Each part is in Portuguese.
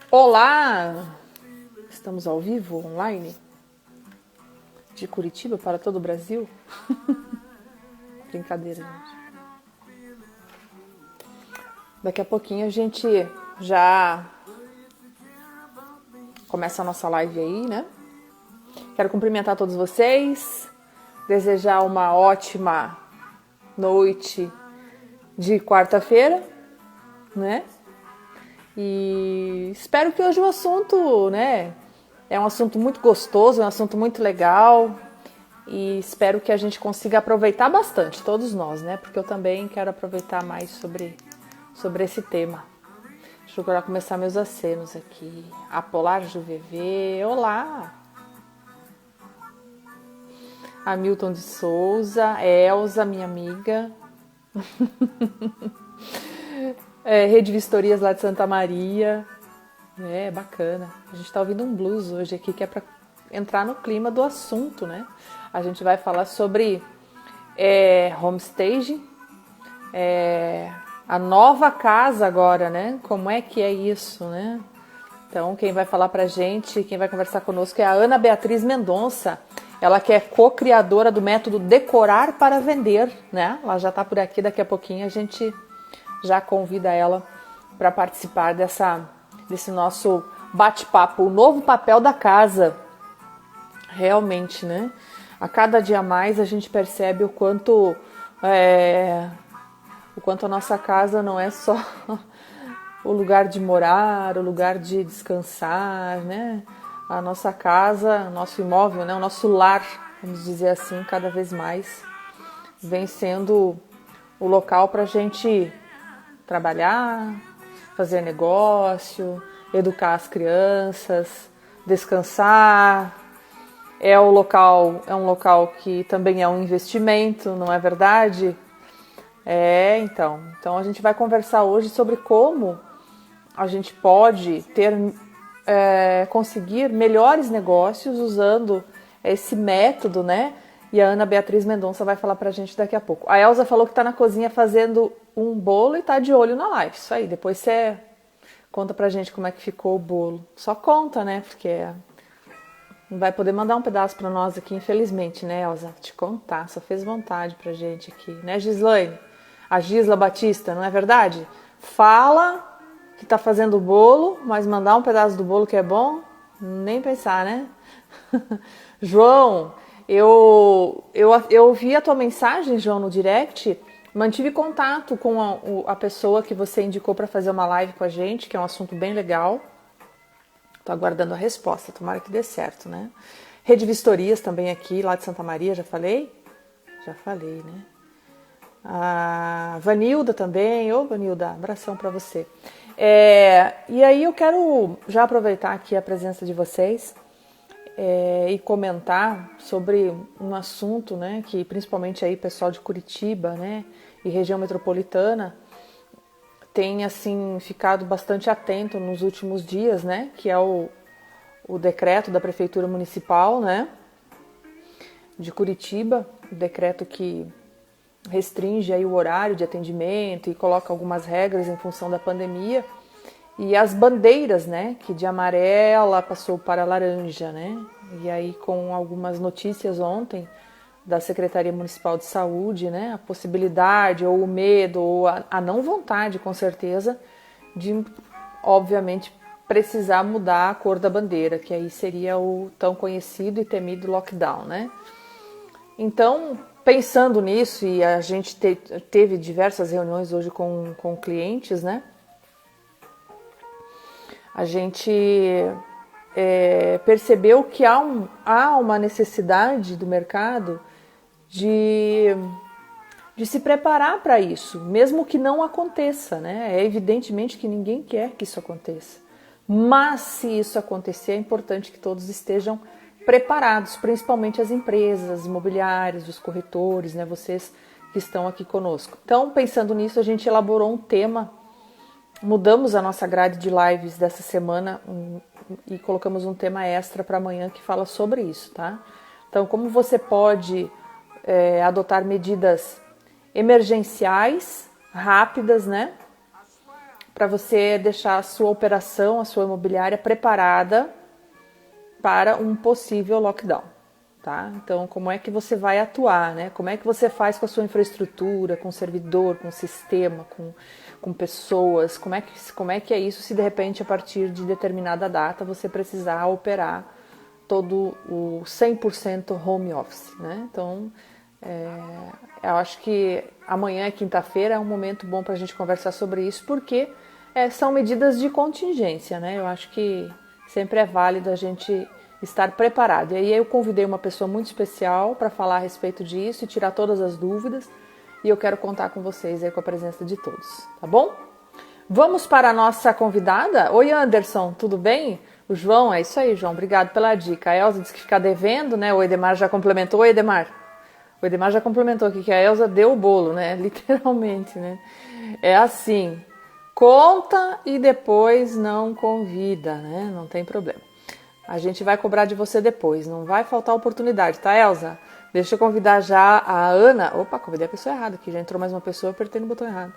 Olá! Estamos ao vivo, online, de Curitiba para todo o Brasil. Brincadeira, gente. Daqui a pouquinho a gente já começa a nossa live aí, né? Quero cumprimentar todos vocês, desejar uma ótima noite de quarta-feira, né? E espero que hoje o assunto, né, é um assunto muito gostoso, é um assunto muito legal e espero que a gente consiga aproveitar bastante, todos nós, né? Porque eu também quero aproveitar mais sobre esse tema. Deixa eu agora começar meus acenos aqui. Apolar Juvevê, olá! Hamilton de Souza, Elza, minha amiga. Rede Vistorias lá de Santa Maria. Bacana. A gente tá ouvindo um blues hoje aqui que é para entrar no clima do assunto, né? A gente vai falar sobre homestaging, a nova casa agora, né? Como é que é isso, né? Então, quem vai falar pra gente, quem vai conversar conosco é a Ana Beatriz Mendonça. Ela que é co-criadora do método Decorar para Vender, né? Ela já tá por aqui, daqui a pouquinho a gente já convida ela para participar desse nosso bate-papo, o novo papel da casa. Realmente, né? A cada dia mais a gente percebe o quanto a nossa casa não é só o lugar de morar, o lugar de descansar, né? A nossa casa, nosso imóvel, né? O nosso lar, vamos dizer assim, cada vez mais vem sendo o local para a gente trabalhar, fazer negócio, educar as crianças, descansar. É um local que também é um investimento, não é verdade? Então a gente vai conversar hoje sobre como a gente pode conseguir melhores negócios usando esse método, né? E a Ana Beatriz Mendonça vai falar pra gente daqui a pouco. A Elza falou que tá na cozinha fazendo um bolo e tá de olho na live. Isso aí, depois você conta pra gente como é que ficou o bolo. Só conta, né? Porque não vai poder mandar um pedaço pra nós aqui, infelizmente, né, Elza? Te contar, só fez vontade pra gente aqui, né, Gislaine? A Gisla Batista, não é verdade? Fala que tá fazendo o bolo, mas mandar um pedaço do bolo que é bom, nem pensar, né? João, eu ouvi a tua mensagem, João, no direct, mantive contato com a pessoa que você indicou para fazer uma live com a gente, que é um assunto bem legal. Tô aguardando a resposta, tomara que dê certo, né? Rede Vistorias também aqui, lá de Santa Maria, já falei? Já falei, né? A Vanilda também, Vanilda, abração para você. E aí eu quero já aproveitar aqui a presença de vocês e comentar sobre um assunto, né, que principalmente aí pessoal de Curitiba, né, e região metropolitana tem assim ficado bastante atento nos últimos dias, né, que é o decreto da Prefeitura Municipal, né, de Curitiba, o decreto que restringe aí o horário de atendimento e coloca algumas regras em função da pandemia. E as bandeiras, né, que de amarela passou para laranja, né? E aí com algumas notícias ontem da Secretaria Municipal de Saúde, né, a possibilidade ou o medo ou a não vontade, com certeza, de obviamente precisar mudar a cor da bandeira, que aí seria o tão conhecido e temido lockdown, né? Então, pensando nisso, e a gente teve diversas reuniões hoje com clientes, né? A gente percebeu que há uma necessidade do mercado de se preparar para isso, mesmo que não aconteça, né? É evidentemente que ninguém quer que isso aconteça. Mas se isso acontecer, é importante que todos estejam preparados, principalmente as empresas, as imobiliárias, os corretores, né? Vocês que estão aqui conosco. Então, pensando nisso, a gente elaborou um tema, mudamos a nossa grade de lives dessa semana e colocamos um tema extra para amanhã que fala sobre isso, tá? Então, como você pode adotar medidas emergenciais, rápidas, né? para você deixar a sua operação, a sua imobiliária preparada para um possível lockdown. Tá? Então, como é que você vai atuar, né? Como é que você faz com a sua infraestrutura, com o servidor, com o sistema, com pessoas? Como é que é isso se de repente a partir de determinada data você precisar operar todo o 100% home office, né? Então, eu acho que amanhã, quinta-feira, é um momento bom para a gente conversar sobre isso, porque são medidas de contingência, né? Eu acho que sempre é válido a gente estar preparado. E aí eu convidei uma pessoa muito especial para falar a respeito disso e tirar todas as dúvidas. E eu quero contar com vocês aí com a presença de todos, tá bom? Vamos para a nossa convidada. Oi, Anderson, tudo bem? O João, é isso aí, João, obrigado pela dica. A Elza disse que fica devendo, né? O Edemar já complementou. Oi, Edemar. O Edemar já complementou aqui que a Elza deu o bolo, né? Literalmente, né? É assim, conta e depois não convida, né? Não tem problema. A gente vai cobrar de você depois, não vai faltar oportunidade, tá, Elza? Deixa eu convidar já a Ana. Opa, convidei a pessoa errada aqui, já entrou mais uma pessoa, apertei no botão errado.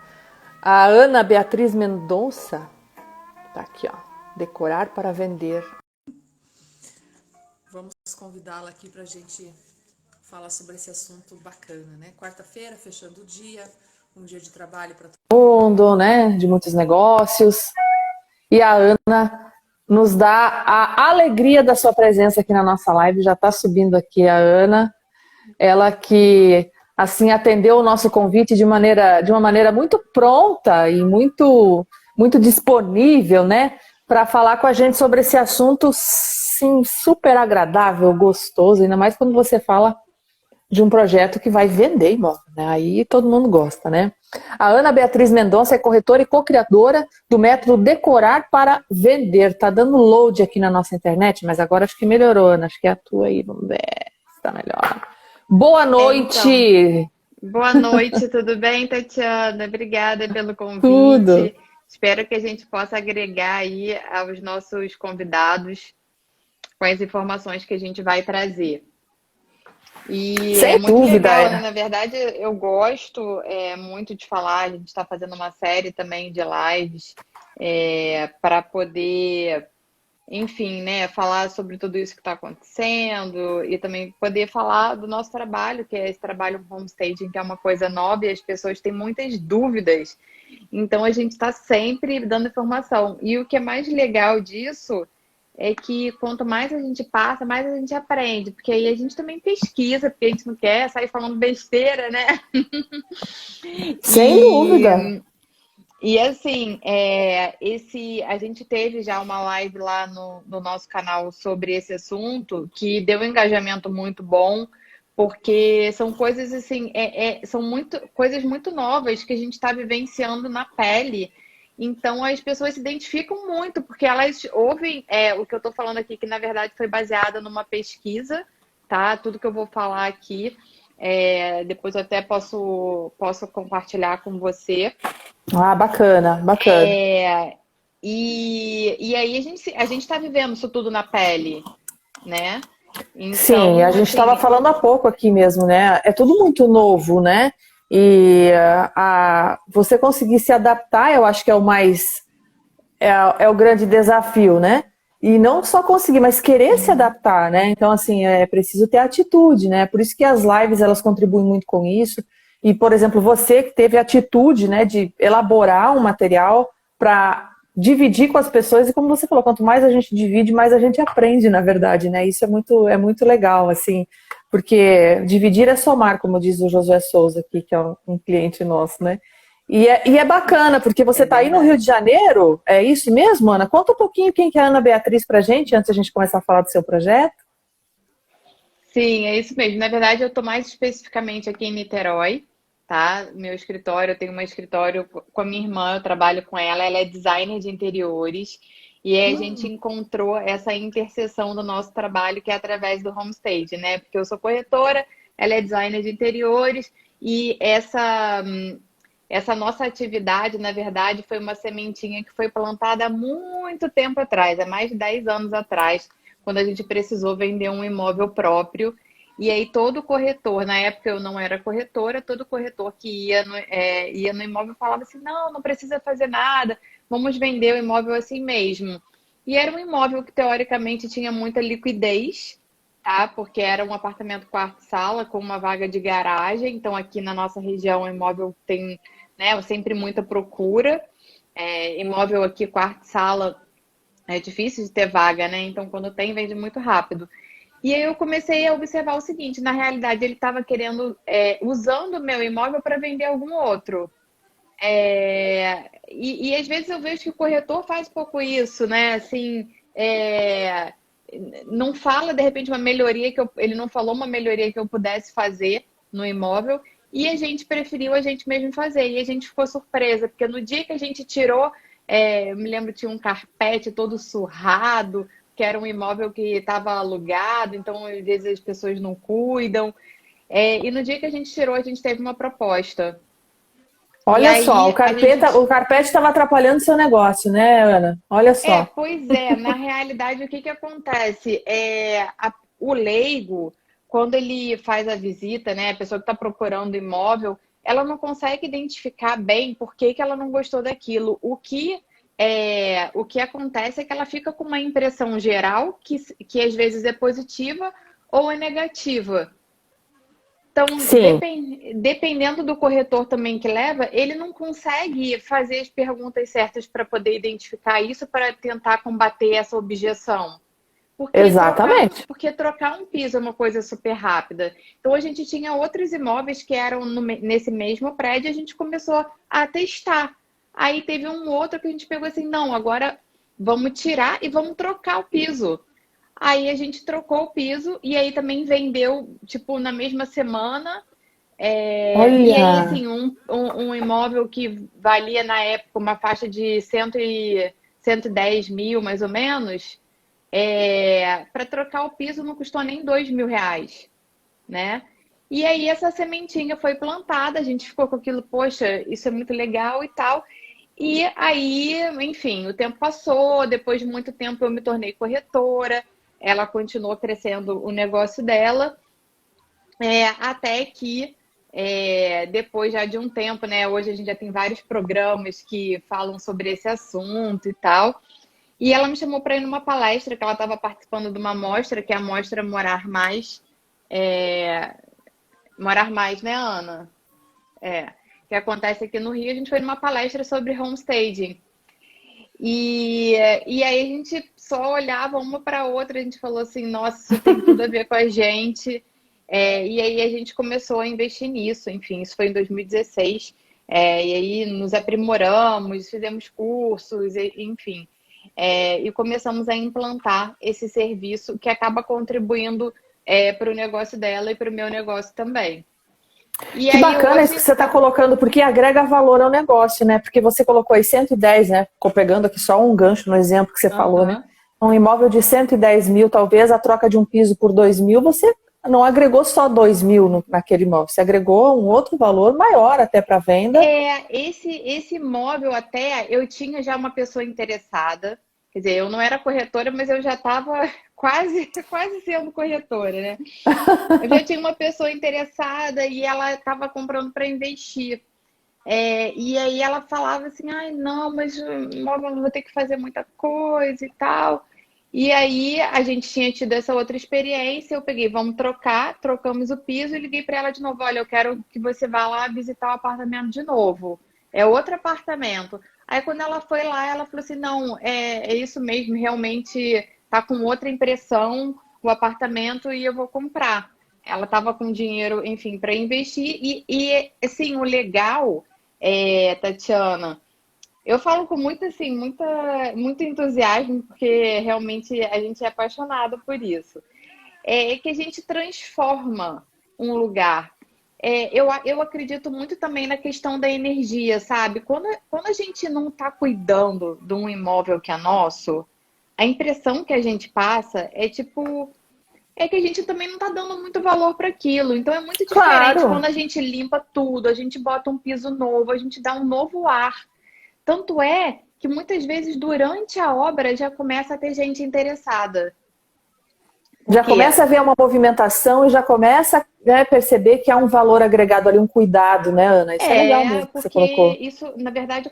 A Ana Beatriz Mendonça. Tá aqui, ó. Decorar para vender. Vamos convidá-la aqui pra gente falar sobre esse assunto bacana, né? Quarta-feira, fechando o dia, um dia de trabalho para todo mundo, né? De muitos negócios. E a Ana nos dá a alegria da sua presença aqui na nossa live. Já está subindo aqui a Ana. Ela que, assim, atendeu o nosso convite de uma maneira muito pronta e muito disponível, né? Para falar com a gente sobre esse assunto, sim, super agradável, gostoso. Ainda mais quando você fala de um projeto que vai vender imóvel, né? Aí todo mundo gosta, né? A Ana Beatriz Mendonça é corretora e co-criadora do método Decorar para Vender. Tá dando load aqui na nossa internet, mas agora acho que melhorou, Ana. Acho que é a tua aí, vamos ver se tá melhor. Boa noite! Então, boa noite, tudo bem, Tatiana? Obrigada pelo Tudo! convite. Espero que a gente possa agregar aí aos nossos convidados com as informações que a gente vai trazer. E é Sem muito dúvida, legal, né? Na verdade, eu gosto muito de falar. A gente está fazendo uma série também de lives para poder, enfim, né, falar sobre tudo isso que está acontecendo e também poder falar do nosso trabalho, que é esse trabalho homestaging, que é uma coisa nova e as pessoas têm muitas dúvidas. Então, a gente está sempre dando informação. E o que é mais legal disso é que quanto mais a gente passa, mais a gente aprende, porque aí a gente também pesquisa, porque a gente não quer sair falando besteira, né? sem dúvida. E assim, a gente teve já uma live lá no nosso canal sobre esse assunto, que deu um engajamento muito bom, porque são coisas assim, são coisas muito novas que a gente está vivenciando na pele. Então as pessoas se identificam muito, porque elas ouvem o que eu estou falando aqui, que na verdade foi baseada numa pesquisa, tá? Tudo que eu vou falar aqui, depois eu até posso compartilhar com você. Ah, bacana, bacana. E aí a gente está vivendo isso tudo na pele, né? Sim, a Então, gente estava assim, falando há pouco aqui mesmo, né? É tudo muito novo, né? E você conseguir se adaptar, eu acho que é o mais é o grande desafio, né? E não só conseguir, mas querer se adaptar, né? Então, assim, é preciso ter atitude, né? Por isso que as lives, elas contribuem muito com isso. E, por exemplo, você que teve a atitude, né, de elaborar um material para dividir com as pessoas. E como você falou, quanto mais a gente divide, mais a gente aprende, na verdade, né? Isso é muito legal, assim, porque dividir é somar, como diz o Josué Souza aqui, que é um cliente nosso, né? E é bacana, porque você é está aí no Rio verdade. de Janeiro, é isso mesmo, Ana? Conta um pouquinho quem que é a Ana Beatriz pra gente, antes da gente começar a falar do seu projeto. Sim, é isso mesmo. Na verdade, eu estou mais especificamente aqui em Niterói, tá? Meu escritório, eu tenho um escritório com a minha irmã, eu trabalho com ela é designer de interiores. E aí a gente encontrou essa interseção do nosso trabalho, que é através do homestage, né? Porque eu sou corretora, ela é designer de interiores, e essa nossa atividade, na verdade, foi uma sementinha que foi plantada há muito tempo atrás, há mais de 10 anos atrás, quando a gente precisou vender um imóvel próprio. E aí todo corretor, na época eu não era corretora, todo corretor que ia no imóvel falava assim, não, não precisa fazer nada, vamos vender o imóvel assim mesmo. E era um imóvel que teoricamente tinha muita liquidez, tá? Porque era um apartamento quarto-sala com uma vaga de garagem. Então aqui na nossa região o imóvel tem, né, sempre muita procura. Imóvel aqui quarto-sala é difícil de ter vaga, né? Então quando tem vende muito rápido. E aí eu comecei a observar o seguinte, na realidade ele estava querendo, usando o meu imóvel para vender algum outro. E às vezes eu vejo que o corretor faz pouco isso, né? Assim, não fala de repente uma melhoria ele não falou uma melhoria que eu pudesse fazer no imóvel e a gente preferiu a gente mesmo fazer. E a gente ficou surpresa, porque no dia que a gente tirou, eu me lembro tinha um carpete todo surrado, que era um imóvel que estava alugado, então às vezes as pessoas não cuidam. E no dia que a gente tirou, a gente teve uma proposta. E Olha só, aí a gente. o carpete estava atrapalhando seu negócio, né, Ana? Olha só. Pois é, na realidade, o que que acontece? O leigo, quando ele faz a visita, né, a pessoa que está procurando imóvel, ela não consegue identificar bem por que que ela não gostou daquilo. O que acontece é que ela fica com uma impressão geral que às vezes é positiva ou é negativa. Então, Sim, dependendo do corretor também que leva, ele não consegue fazer as perguntas certas para poder identificar isso, para tentar combater essa objeção. exatamente. Porque trocar um piso é uma coisa super rápida. Então, a gente tinha outros imóveis que eram nesse mesmo prédio, a gente começou a testar. Aí teve um outro que a gente pegou assim, não, agora vamos tirar e vamos trocar o piso. Aí a gente trocou o piso e aí também vendeu, tipo, na mesma semana. E aí, Olha, assim, um imóvel que valia na época uma faixa de 110 mil, mais ou menos, para trocar o piso não custou nem R$ 2.000, né? E aí essa sementinha foi plantada, a gente ficou com aquilo, poxa, isso é muito legal e tal. E aí, enfim, o tempo passou, depois de muito tempo eu me tornei corretora, ela continuou crescendo o negócio dela, até que depois já de um tempo, né? Hoje a gente já tem vários programas que falam sobre esse assunto e tal. E ela me chamou para ir numa palestra que ela estava participando de uma mostra, que é a mostra Morar Mais. Morar Mais, né, Ana? Que acontece aqui no Rio. A gente foi numa palestra sobre homestaging. E aí a gente só olhava uma para a outra, a gente falou assim, nossa, isso tem tudo a ver com a gente. E aí a gente começou a investir nisso, enfim, isso foi em 2016. E aí nos aprimoramos, fizemos cursos, enfim. E começamos a implantar esse serviço que acaba contribuindo para o negócio dela e para o meu negócio também. E que aí bacana isso que hoje. você está colocando, porque agrega valor ao negócio, né? Porque você colocou aí 110, né? Ficou pegando aqui só um gancho no exemplo que você falou, né? Aham. Um imóvel de 110 mil, talvez a troca de um piso por 2 mil, você não agregou só 2 mil naquele imóvel, você agregou um outro valor maior até para venda. Esse imóvel até eu tinha já uma pessoa interessada. Quer dizer, eu não era corretora, mas eu já estava quase sendo corretora, né? Eu já tinha uma pessoa interessada e ela estava comprando para investir. E aí ela falava assim, ai não, mas o imóvel eu vou ter que fazer muita coisa e tal. E aí a gente tinha tido essa outra experiência, eu peguei, vamos trocar, trocamos o piso e liguei para ela de novo, olha, eu quero que você vá lá visitar o apartamento de novo. É outro apartamento. Aí quando ela foi lá, ela falou assim, não, é isso mesmo, realmente tá com outra impressão o apartamento e eu vou comprar. Ela estava com dinheiro, enfim, para investir assim, o legal, Tatiana, eu falo com muito, assim, muito entusiasmo, porque realmente a gente é apaixonado por isso. É que a gente transforma um lugar. Eu acredito muito também na questão da energia, sabe? Quando a gente não está cuidando de um imóvel que é nosso, a impressão que a gente passa é tipo. É que a gente também não está dando muito valor para aquilo. Então é muito diferente Claro, quando a gente limpa tudo, a gente bota um piso novo, a gente dá um novo ar. Tanto é que muitas vezes durante a obra já começa a ter gente interessada. já Porque começa a ver uma movimentação e já começa né, perceber que há um valor agregado ali, um cuidado, né, Ana? Isso é legal mesmo que você Porque colocou. isso, na verdade,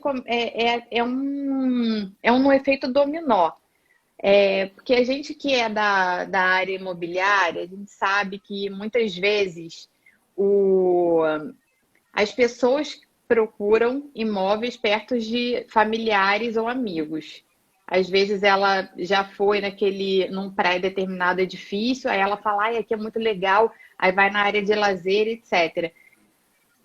é um efeito dominó. Porque a gente que é da área imobiliária, a gente sabe que muitas vezes o, as pessoas procuram imóveis perto de familiares ou amigos. Às vezes ela já foi num pré-determinado edifício, aí ela fala, ai, aqui é muito legal, aí vai na área de lazer, etc.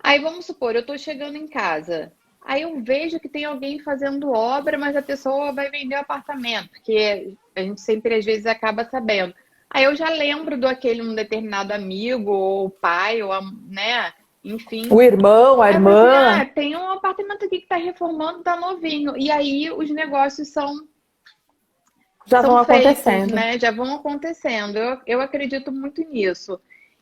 Aí vamos supor, eu estou chegando em casa. Aí eu vejo que tem alguém fazendo obra, mas a pessoa vai vender o apartamento, porque a gente sempre às vezes acaba sabendo. Aí eu já lembro do aquele um determinado amigo, ou pai, né? Enfim. O irmão, a Aí eu falo assim, irmã, tem um apartamento aqui que está reformando, tá novinho. E aí os negócios já são vão feitos, acontecendo. né? Já vão acontecendo. Eu acredito muito nisso.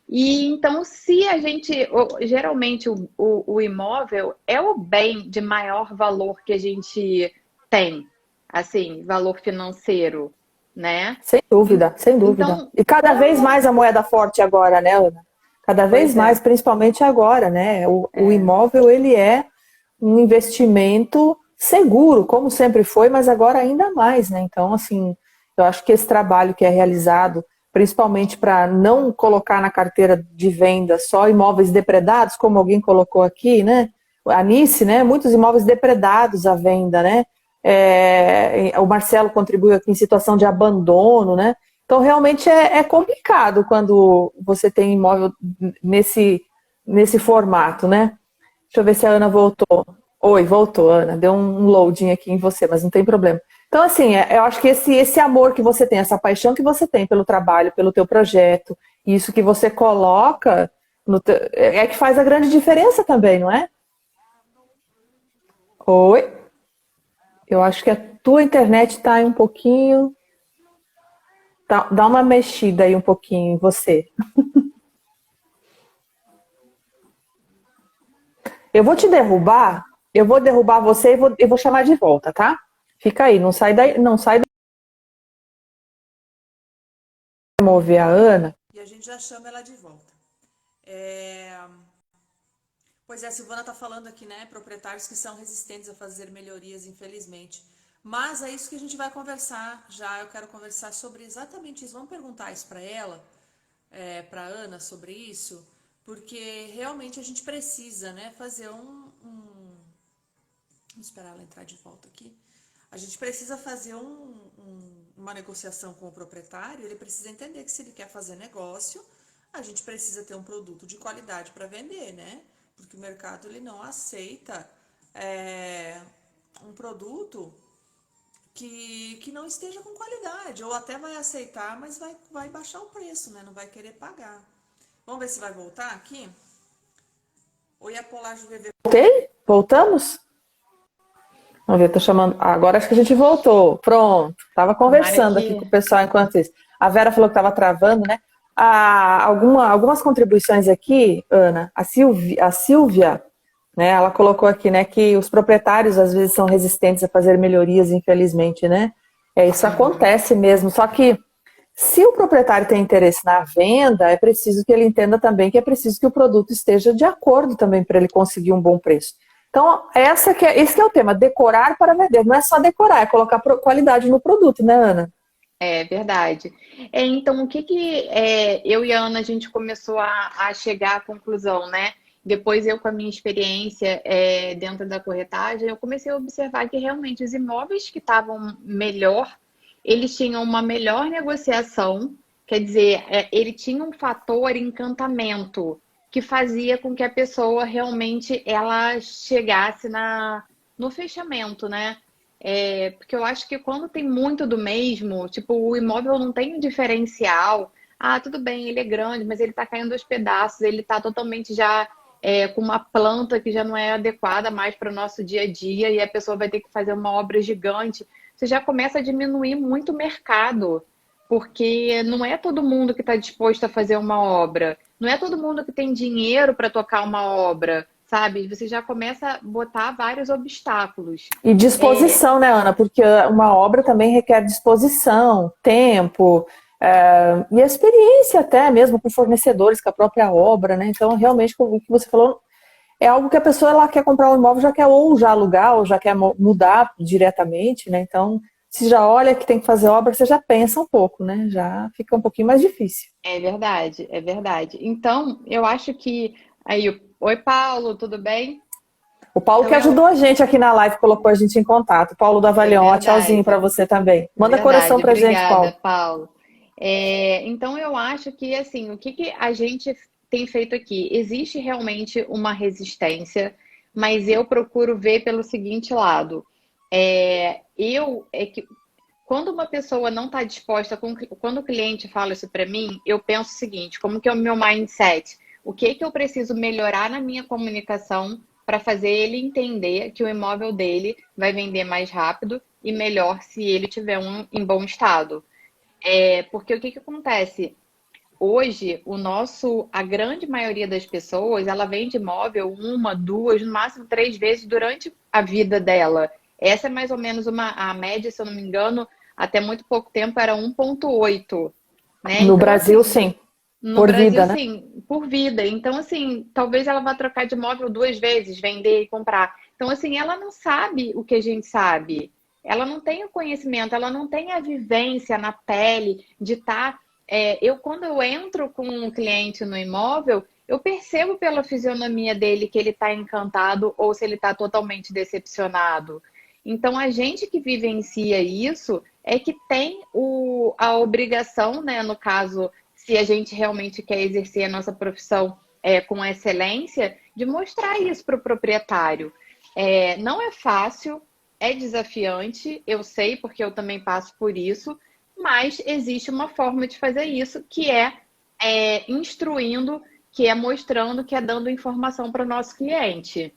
E então, se a gente, geralmente o imóvel é o bem de maior valor que a gente tem, assim, valor financeiro, né? Sem dúvida, sem dúvida. Então, E cada vez quando. mais a moeda forte agora, né, Ana? Cada vez Pois mais, é, principalmente agora, né? O é, imóvel, ele é um investimento seguro, como sempre foi, mas agora ainda mais, né? Então, assim, eu acho que esse trabalho que é realizado, principalmente para não colocar na carteira de venda só imóveis depredados, como alguém colocou aqui, né? A Nice, né? Muitos imóveis depredados à venda, né? O Marcelo contribuiu aqui em situação de abandono, né? Então, realmente é complicado quando você tem imóvel nesse formato, né? Deixa eu ver se a Ana voltou. Oi, voltou, Ana. Deu um loading aqui em você, mas não tem problema. Então, assim, eu acho que esse amor que você tem, essa paixão que você tem pelo trabalho, pelo teu projeto, isso que você coloca é que faz a grande diferença também, não é? Oi, eu acho que a tua internet está aí um pouquinho. Dá uma mexida aí um pouquinho em você. Eu vou te derrubar, eu vou derrubar você e eu vou chamar de volta, tá? Fica aí, não sai daí, não sai daí. Mover a Ana. E a gente já chama ela de volta. É... Pois é, a Silvana está falando aqui, né? Proprietários que são resistentes a fazer melhorias, infelizmente. Mas é isso que a gente vai conversar já. Eu quero conversar sobre exatamente isso. Vamos perguntar isso para ela, para Ana, sobre isso, porque realmente a gente precisa, né, fazer Vamos esperar ela entrar de volta aqui. A gente precisa fazer uma negociação com o proprietário. Ele precisa entender que se ele quer fazer negócio, a gente precisa ter um produto de qualidade para vender, né? Porque o mercado ele não aceita um produto que não esteja com qualidade, ou até vai aceitar, mas vai baixar o preço, né? Não vai querer pagar. Vamos ver se vai voltar aqui. Oi, a Polar VV. Voltei? Voltamos? Vamos ver, tô chamando. Agora acho que a gente voltou. Pronto. Tava tomara conversando aqui com o que. pessoal enquanto isso. A Vera falou que estava travando, né? Algumas contribuições aqui, Ana. A Silvia, né? Ela colocou aqui, né, que os proprietários às vezes são resistentes a fazer melhorias, infelizmente, né? Isso Uhum. acontece mesmo. Só que se o proprietário tem interesse na venda, é preciso que ele entenda também que é preciso que o produto esteja de acordo também para ele conseguir um bom preço. Então, esse que é o tema, decorar para vender. Não é só decorar, é colocar qualidade no produto, né, Ana? É verdade. Então, eu e a Ana a gente começou a chegar à conclusão, né? Depois eu, com a minha experiência dentro da corretagem, eu comecei a observar que realmente os imóveis que estavam melhor, eles tinham uma melhor negociação, quer dizer, ele tinha um fator encantamento que fazia com que a pessoa realmente ela chegasse no fechamento, né? Porque eu acho que quando tem muito do mesmo, tipo, o imóvel não tem um diferencial. Ah, tudo bem, ele é grande, mas ele tá caindo aos pedaços, ele tá totalmente já com uma planta que já não é adequada mais para o nosso dia a dia, e a pessoa vai ter que fazer uma obra gigante. Você já começa a diminuir muito o mercado, porque não é todo mundo que está disposto a fazer uma obra, não é todo mundo que tem dinheiro para tocar uma obra, sabe? Você já começa a botar vários obstáculos. E É, disposição, né, Ana? Porque uma obra também requer disposição, tempo. E a experiência até mesmo com fornecedores, com a própria obra, né? Então, realmente, o que você falou é algo que a pessoa ela quer comprar um imóvel, já quer ou já alugar, ou já quer mudar diretamente, né? Então, se já olha que tem que fazer obra, você já pensa um pouco, né? Já fica um pouquinho mais difícil. É verdade, é verdade. Então, eu acho que aí, oi Paulo, tudo bem? O Paulo que Então ajudou a gente aqui na live, colocou a gente em contato. Paulo da é Avalion, ó, tchauzinho para verdade, você também. é Manda coração verdade. pra gente, Obrigada, Paulo. Paulo. Então, eu acho que assim, o que que a gente tem feito aqui? Existe realmente uma resistência, mas eu procuro ver pelo seguinte lado. Que quando uma pessoa não está disposta, quando o cliente fala isso para mim, eu penso o seguinte: como que é o meu mindset? O que que eu preciso melhorar na minha comunicação para fazer ele entender que o imóvel dele vai vender mais rápido e melhor se ele tiver em bom estado? Porque o que que acontece? Hoje, a grande maioria das pessoas, ela vende imóvel uma, duas, no máximo três vezes durante a vida dela. Essa é mais ou menos a média, se eu não me engano, até muito pouco tempo era 1,8, né? No Então, Brasil, assim, sim. no Por Brasil, vida, né? sim, por vida. Então, assim, talvez ela vá trocar de imóvel duas vezes, vender e comprar. Então, assim, ela não sabe o que a gente sabe. Ela não tem o conhecimento, ela não tem a vivência na pele de estar. Quando eu entro com um cliente no imóvel, eu percebo pela fisionomia dele que ele está encantado ou se ele está totalmente decepcionado. Então, a gente que vivencia isso é que tem a obrigação, né, no caso se a gente realmente quer exercer a nossa profissão com excelência, de mostrar isso para o proprietário. Não é fácil, é desafiante, eu sei porque eu também passo por isso, mas existe uma forma de fazer isso que é instruindo, que é mostrando, que é dando informação para o nosso cliente.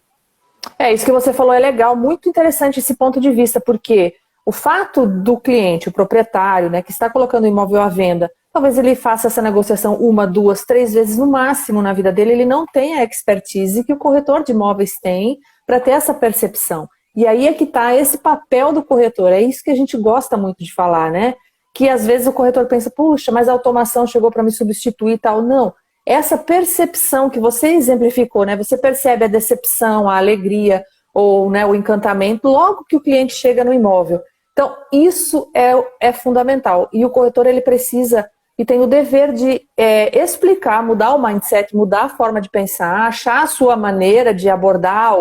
Isso que você falou é legal, muito interessante esse ponto de vista, porque o fato do cliente, o proprietário, né, que está colocando o imóvel à venda, talvez ele faça essa negociação uma, duas, três vezes no máximo na vida dele, ele não tem a expertise que o corretor de imóveis tem para ter essa percepção. E aí é que está esse papel do corretor, é isso que a gente gosta muito de falar, né? Que às vezes o corretor pensa, puxa, mas a automação chegou para me substituir e tal. Não, essa percepção que você exemplificou, né? Você percebe a decepção, a alegria ou, né, o encantamento logo que o cliente chega no imóvel. Então, isso é fundamental. E o corretor ele precisa e tem o dever de explicar, mudar o mindset, mudar a forma de pensar, achar a sua maneira de abordar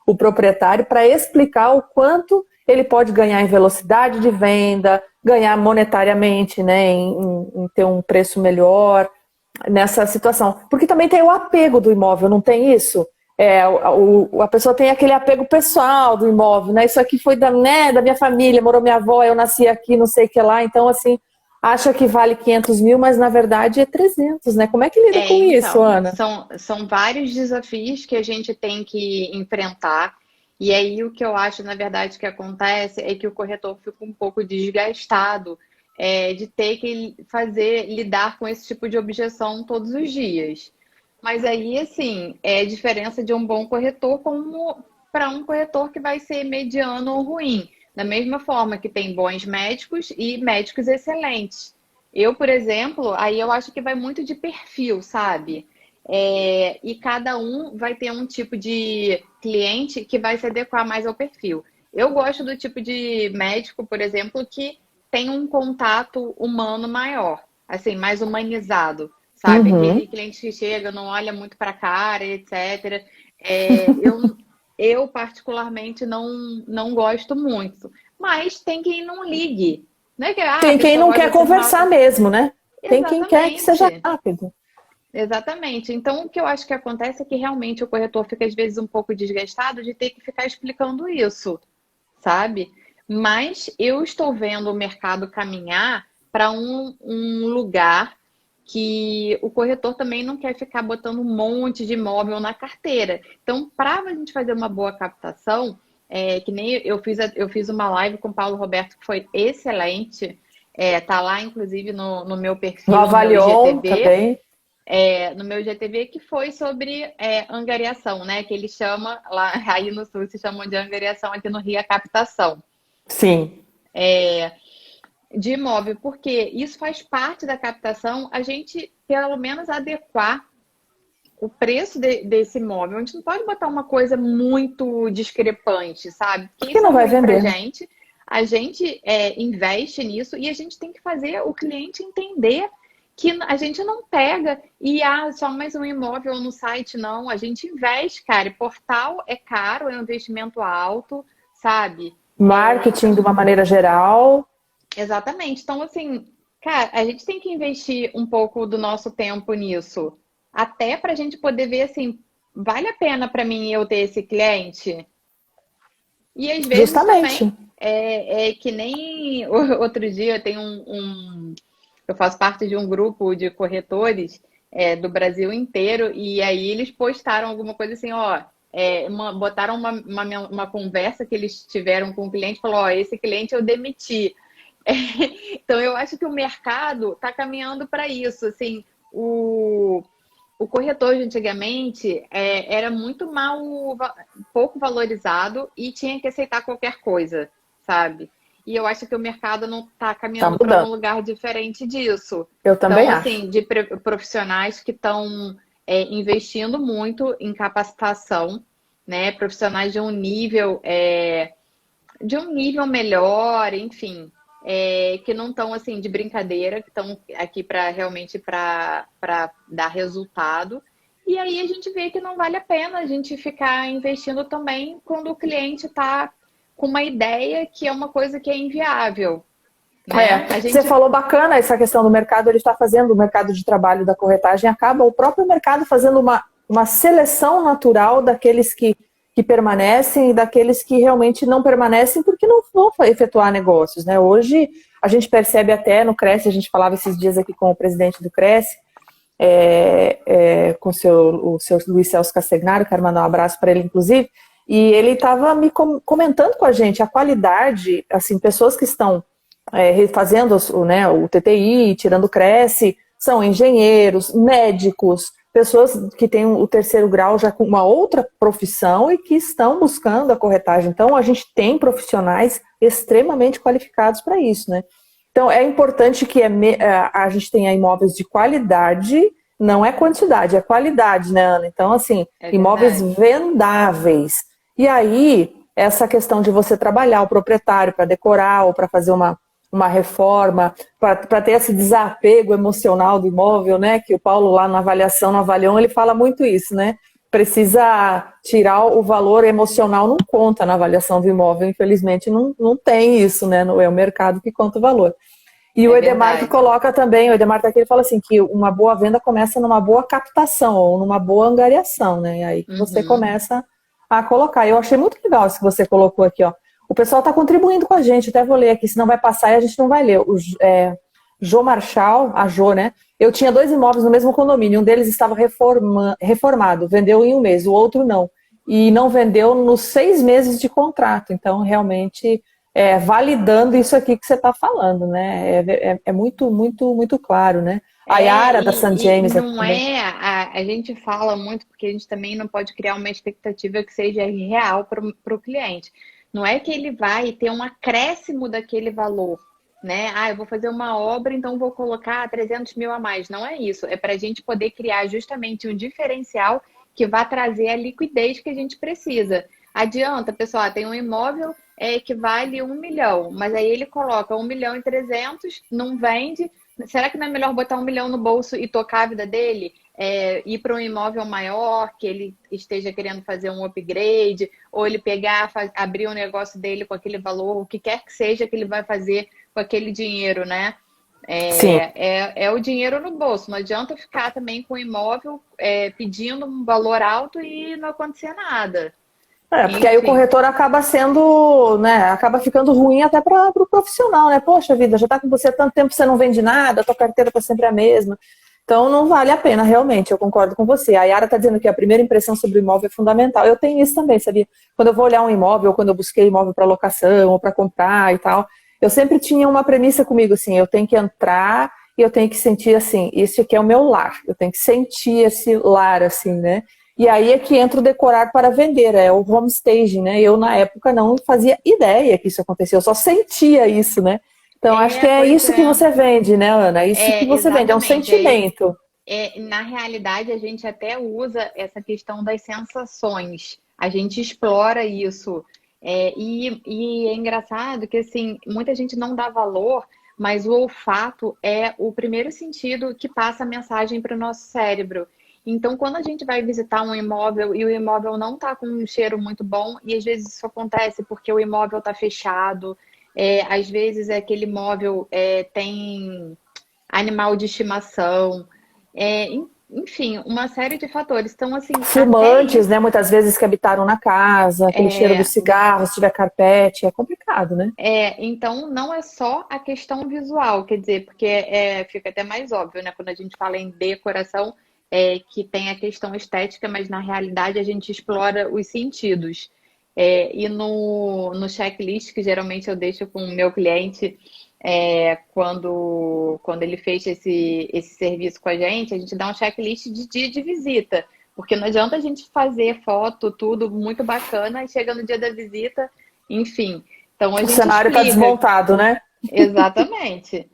o proprietário para explicar o quanto ele pode ganhar em velocidade de venda, ganhar monetariamente, né, em ter um preço melhor nessa situação. Porque também tem o apego do imóvel, não tem isso? A pessoa tem aquele apego pessoal do imóvel, né? Isso aqui foi da minha família, morou minha avó, eu nasci aqui, não sei o que lá. Então, assim, acha que vale 500 mil, mas na verdade é 300, né? Como é que lida com isso, Então, Ana? são vários desafios que a gente tem que enfrentar. E aí, o que eu acho, na verdade, que acontece é que o corretor fica um pouco desgastado, de ter que lidar com esse tipo de objeção todos os dias. Mas aí, assim, é a diferença de um bom corretor como para um corretor que vai ser mediano ou ruim. Da mesma forma que tem bons médicos e médicos excelentes. Eu, por exemplo, aí eu acho que vai muito de perfil, sabe? E cada um vai ter um tipo de cliente que vai se adequar mais ao perfil. Eu gosto do tipo de médico, por exemplo, que tem um contato humano maior, assim, mais humanizado, sabe? Uhum. Aquele cliente que chega, não olha muito para a cara, etc. Eu particularmente não gosto muito, mas tem quem não ligue. Não é que a Tem quem pessoa não quer olha por mal. conversar mesmo, né? Tem quem quer que seja Exatamente. rápido. Exatamente. Então, o que eu acho que acontece é que realmente o corretor fica, às vezes, um pouco desgastado de ter que ficar explicando isso, sabe? Mas eu estou vendo o mercado caminhar para um lugar que o corretor também não quer ficar botando um monte de imóvel na carteira. Então, para a gente fazer uma boa captação, que nem eu fiz uma live com o Paulo Roberto que foi excelente. Tá lá, inclusive, no meu No perfil, no meu Avalion IGTV também. no meu GTV, que foi sobre angariação, né? Que ele chama, lá aí no sul se chamam de angariação, aqui no Rio é captação. Sim. de imóvel, porque isso faz parte da captação, a gente pelo menos adequar o preço desse imóvel. A gente não pode botar uma coisa muito discrepante, sabe? Porque Porque isso é não vai ruim pra vender. gente. A gente investe nisso e a gente tem que fazer o cliente entender que a gente não pega e só mais um imóvel no site, não. A gente investe, cara. E portal é caro, é um investimento alto, sabe? Marketing de uma maneira geral. Exatamente. Então, assim, cara, a gente tem que investir um pouco do nosso tempo nisso, até para a gente poder ver assim, vale a pena para mim eu ter esse cliente? E às vezes Justamente. também é que nem outro dia tem eu faço parte de um grupo de corretores do Brasil inteiro e aí eles postaram alguma coisa assim, ó, botaram uma conversa que eles tiveram com o cliente, falou, ó, esse cliente eu demiti. Então, eu acho que o mercado está caminhando para isso. Assim, o corretor de antigamente era muito pouco valorizado e tinha que aceitar qualquer coisa, sabe? E eu acho que o mercado não está Tá caminhando para um mudando. lugar diferente disso. Eu também Então, acho. assim, de profissionais que estão investindo muito em capacitação, né? Profissionais de um nível melhor, enfim, que não estão assim de brincadeira, que estão aqui para realmente para dar resultado. E aí a gente vê que não vale a pena a gente ficar investindo também quando o cliente está com uma ideia que é uma coisa que é inviável, né? A Você gente falou bacana essa questão do mercado, ele está fazendo o mercado de trabalho da corretagem, acaba o próprio mercado fazendo uma seleção natural daqueles que permanecem e daqueles que realmente não permanecem porque não vão efetuar negócios, né? Hoje a gente percebe até no Cresce, a gente falava esses dias aqui com o presidente do Cresce, com o seu Luiz Celso Castagnaro, quero mandar um abraço para ele, inclusive, e ele estava me comentando com a gente a qualidade, assim, pessoas que estão fazendo né, o TTI, tirando o Cresce, são engenheiros, médicos, pessoas que têm o terceiro grau já com uma outra profissão e que estão buscando a corretagem. Então, a gente tem profissionais extremamente qualificados para isso, né? Então, é importante que a gente tenha imóveis de qualidade, não é quantidade, é qualidade, né, Ana? Então, assim, é imóveis verdade. vendáveis. E aí, essa questão de você trabalhar o proprietário para decorar ou para fazer uma reforma, para ter esse desapego emocional do imóvel, né? Que o Paulo lá na avaliação, no Avalion, ele fala muito isso, né? Precisa tirar o valor emocional, não conta na avaliação do imóvel, infelizmente não tem isso, né? É o mercado que conta o valor. E o É Edemar que verdade. coloca também, o Edemar tá aqui, ele fala assim, que uma boa venda começa numa boa captação, ou numa boa angariação, né? E aí que você Uhum. começa a colocar. Eu achei muito legal isso que você colocou aqui, ó. O pessoal está contribuindo com a gente, até vou ler aqui, senão vai passar e a gente não vai ler. O Jô Marchal, a Jô, né? Eu tinha 2 imóveis no mesmo condomínio, um deles estava reformado, vendeu em um mês, o outro não. E não vendeu nos 6 meses de contrato. Então, realmente, validando isso aqui que você está falando, né? É muito, muito, muito claro, né? A Yara da St. E James aqui não também. a gente fala muito porque a gente também não pode criar uma expectativa que seja real para o cliente. Não é que ele vai ter um acréscimo daquele valor, né? Ah, eu vou fazer uma obra, então vou colocar 300 mil a mais. Não é isso. É para a gente poder criar justamente um diferencial que vai trazer a liquidez que a gente precisa. Adianta, pessoal, tem um imóvel que vale 1 milhão, mas aí ele coloca 1 milhão e 300, não vende. Será que não é melhor botar 1 milhão no bolso e tocar a vida dele? Ir para um imóvel maior, que ele esteja querendo fazer um upgrade, ou ele pegar, abrir um negócio dele com aquele valor, o que quer que seja que ele vai fazer com aquele dinheiro, né? Sim. É o dinheiro no bolso. Não adianta ficar também com o imóvel pedindo um valor alto e não acontecer nada. Porque aí o Enfim. corretor acaba sendo, né, acaba ficando ruim até para o profissional, né? Poxa vida, já está com você há tanto tempo, você não vende nada, a tua carteira está sempre a mesma. Então não vale a pena, realmente, eu concordo com você. A Yara está dizendo que a primeira impressão sobre o imóvel é fundamental. Eu tenho isso também, sabia? Quando eu vou olhar um imóvel, ou quando eu busquei imóvel para locação, ou para comprar e tal, eu sempre tinha uma premissa comigo, assim, eu tenho que entrar e eu tenho que sentir assim, esse aqui é o meu lar, eu tenho que sentir esse lar, assim, né? E aí é que entra o decorar para vender, é o home staging, né? Eu, na época, não fazia ideia que isso acontecia, eu só sentia isso, né? Então, acho que é Pois isso que é. você vende, né, Ana? É isso que você vende, é um Exatamente. sentimento. Na realidade, a gente até usa essa questão das sensações. A gente explora isso. E é engraçado que, assim, muita gente não dá valor, mas o olfato é o primeiro sentido que passa a mensagem para o nosso cérebro. Então, quando a gente vai visitar um imóvel e o imóvel não está com um cheiro muito bom, e às vezes isso acontece porque o imóvel está fechado, às vezes aquele imóvel tem animal de estimação, enfim, uma série de fatores. Então, assim, até Fumantes, isso né? Muitas vezes que habitaram na casa, aquele cheiro do é, cigarro, se tiver carpete, é complicado, né? então não é só a questão visual, quer dizer, porque fica até mais óbvio, né? Quando a gente fala em decoração, que tem a questão estética, mas na realidade a gente explora os sentidos. E no checklist, que geralmente eu deixo com o meu cliente, quando ele fecha esse serviço com a gente dá um checklist de dia de visita. Porque não adianta a gente fazer foto, tudo muito bacana, e chega no dia da visita, enfim. Então a O gente cenário está explica. desmontado, né? Exatamente.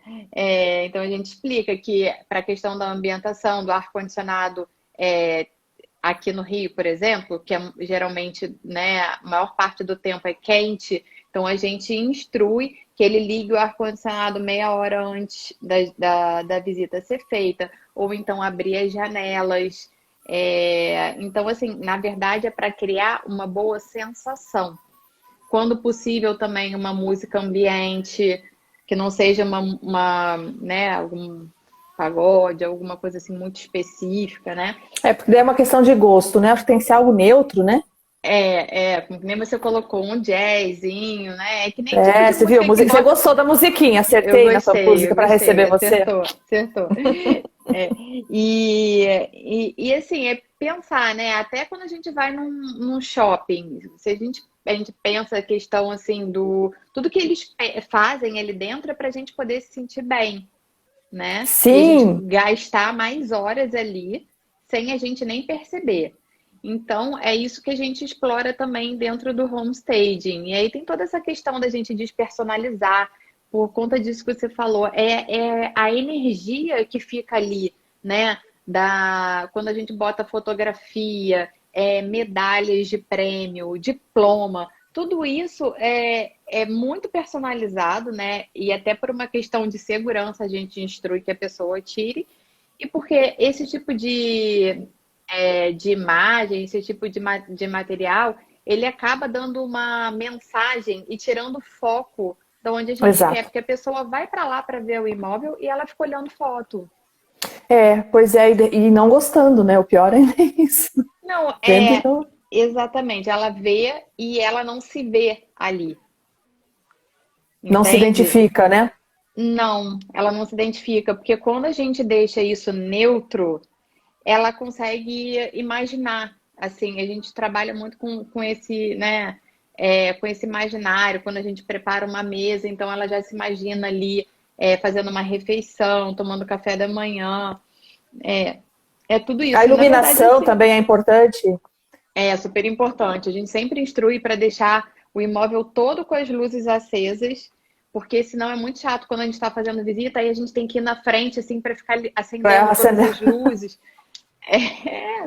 Então a gente explica que para a questão da ambientação, do ar-condicionado, aqui no Rio, por exemplo, que geralmente, né, a maior parte do tempo é quente, então a gente instrui que ele ligue o ar-condicionado meia hora antes da visita ser feita, ou então abrir as janelas. Então, assim, na verdade é para criar uma boa sensação. Quando possível, também uma música ambiente, que não seja né, algum pagode, alguma coisa assim muito específica, né? É, porque daí é uma questão de gosto, né? Acho que tem que ser algo neutro, né? Como nem você colocou um jazzinho, né? É que nem tipo É, de você viu? música que Você bota. gostou da musiquinha? Eu Acertei na tua gostei, eu música para receber gostei, você? acertou, acertou. É, e assim, é pensar, né? Até quando a gente vai num shopping, se a gente pensa a questão assim do tudo que eles fazem ali dentro é para a gente poder se sentir bem, né? E a gente Sim, gastar mais horas ali sem a gente nem perceber. Então, é isso que a gente explora também dentro do homestaging. E aí tem toda essa questão da gente despersonalizar, por conta disso que você falou, é a energia que fica ali, né? Quando a gente bota fotografia, medalhas de prêmio, diploma, tudo isso é muito personalizado, né? E até por uma questão de segurança a gente instrui que a pessoa tire. E porque esse tipo de imagem, esse tipo de material, ele acaba dando uma mensagem e tirando foco de onde a gente quer, exato. porque a pessoa vai para lá para ver o imóvel e ela fica olhando foto. É, pois é, e não gostando, né? O pior é isso. Não, Vendo e não, exatamente, ela vê e ela não se vê ali, não se entende? identifica, né? Não, ela não se identifica, porque quando a gente deixa isso neutro, ela consegue imaginar. Assim, a gente trabalha muito com esse, né, com esse imaginário, quando a gente prepara uma mesa, então ela já se imagina ali fazendo uma refeição, tomando café da manhã. É, é tudo A isso. Na verdade, iluminação assim, também é importante. é super importante. A gente sempre instrui para deixar o imóvel todo com as luzes acesas, porque senão é muito chato quando a gente está fazendo visita e a gente tem que ir na frente assim para ficar Para acendendo todas acender. as luzes.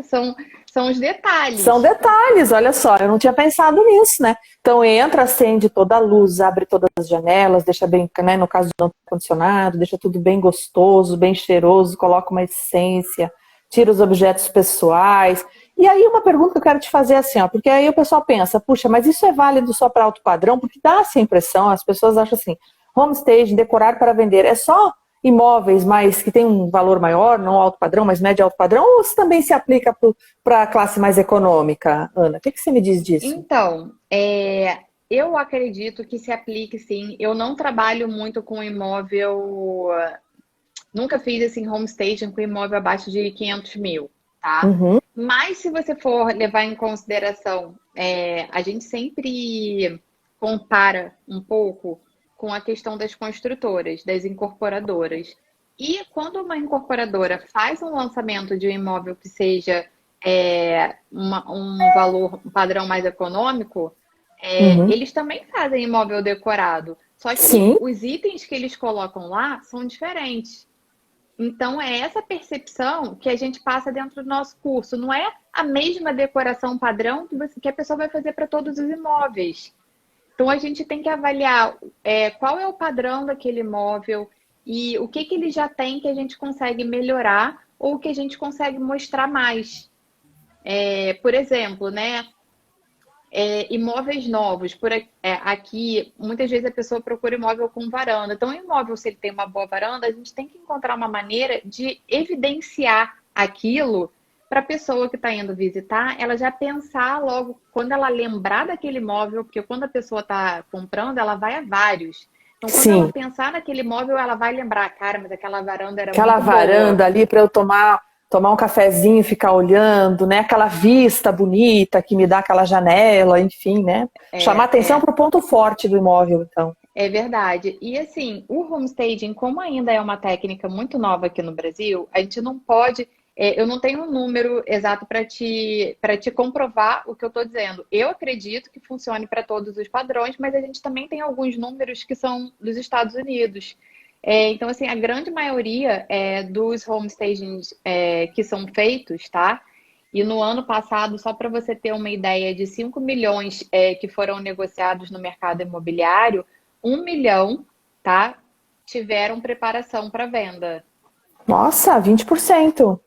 São os São detalhes. detalhes, olha só, eu não tinha pensado nisso, né? Então entra, acende toda a luz, abre todas as janelas, deixa bem, né, no caso do ar-condicionado, deixa tudo bem gostoso, bem cheiroso, coloca uma essência, tira os objetos pessoais. E aí uma pergunta que eu quero te fazer é assim, ó, porque aí o pessoal pensa, puxa, mas isso é válido só para alto padrão? Porque dá essa impressão, as pessoas acham assim, homestaging, decorar para vender, é só imóveis mais que tem um valor maior, não alto padrão, mas médio alto padrão, ou isso também se aplica para a classe mais econômica, Ana? O que você me diz disso? Então, eu acredito que se aplique sim. Eu não trabalho muito com imóvel, nunca fiz assim homestaging com imóvel abaixo de 500 mil, tá? Uhum, Mas se você for levar em consideração, a gente sempre compara um pouco com a questão das construtoras, das incorporadoras. E quando uma incorporadora faz um lançamento de um imóvel que seja um valor, um padrão mais econômico, uhum. eles também fazem imóvel decorado. Só que Sim, os itens que eles colocam lá são diferentes. Então, é essa percepção que a gente passa dentro do nosso curso. Não é a mesma decoração padrão que a pessoa vai fazer para todos os imóveis. Então, a gente tem que avaliar qual é o padrão daquele imóvel e o que ele já tem que a gente consegue melhorar ou que a gente consegue mostrar mais. Por exemplo, né? Imóveis novos. Aqui, muitas vezes a pessoa procura imóvel com varanda. Então, o imóvel, se ele tem uma boa varanda, a gente tem que encontrar uma maneira de evidenciar aquilo para a pessoa que está indo visitar, ela já pensar logo, quando ela lembrar daquele imóvel, porque quando a pessoa está comprando, ela vai a vários. Então, quando ela sim. pensar naquele imóvel, ela vai lembrar, cara, mas aquela varanda era Aquela muito boa. varanda ali para eu tomar um cafezinho e ficar olhando, né? Aquela vista bonita que me dá aquela janela, enfim, né? Chamar atenção É, para o ponto forte do imóvel, então. É verdade. E assim, o homestaging, como ainda é uma técnica muito nova aqui no Brasil, a gente não pode. Eu não tenho um número exato para te comprovar o que eu estou dizendo. Eu acredito que funcione para todos os padrões, mas a gente também tem alguns números que são dos Estados Unidos. Então, assim, a grande maioria dos homestagings que são feitos, tá? E no ano passado, só para você ter uma ideia, de 5 milhões que foram negociados no mercado imobiliário, 1 milhão, tá? Tiveram preparação para venda. Nossa, 20%.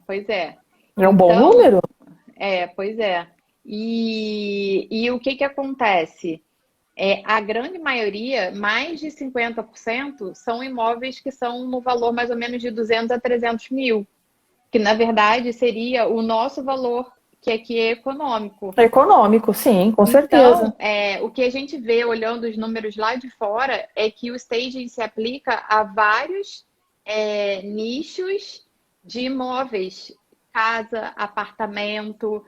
Pois é. É um bom Então, número. pois é. E o que que acontece? A grande maioria, mais de 50%, são imóveis que são no valor mais ou menos de 200 a 300 mil, que na verdade seria o nosso valor, que aqui é econômico. É econômico, sim, com certeza. Então, o que a gente vê olhando os números lá de fora é que o staging se aplica a vários nichos de imóveis, casa, apartamento,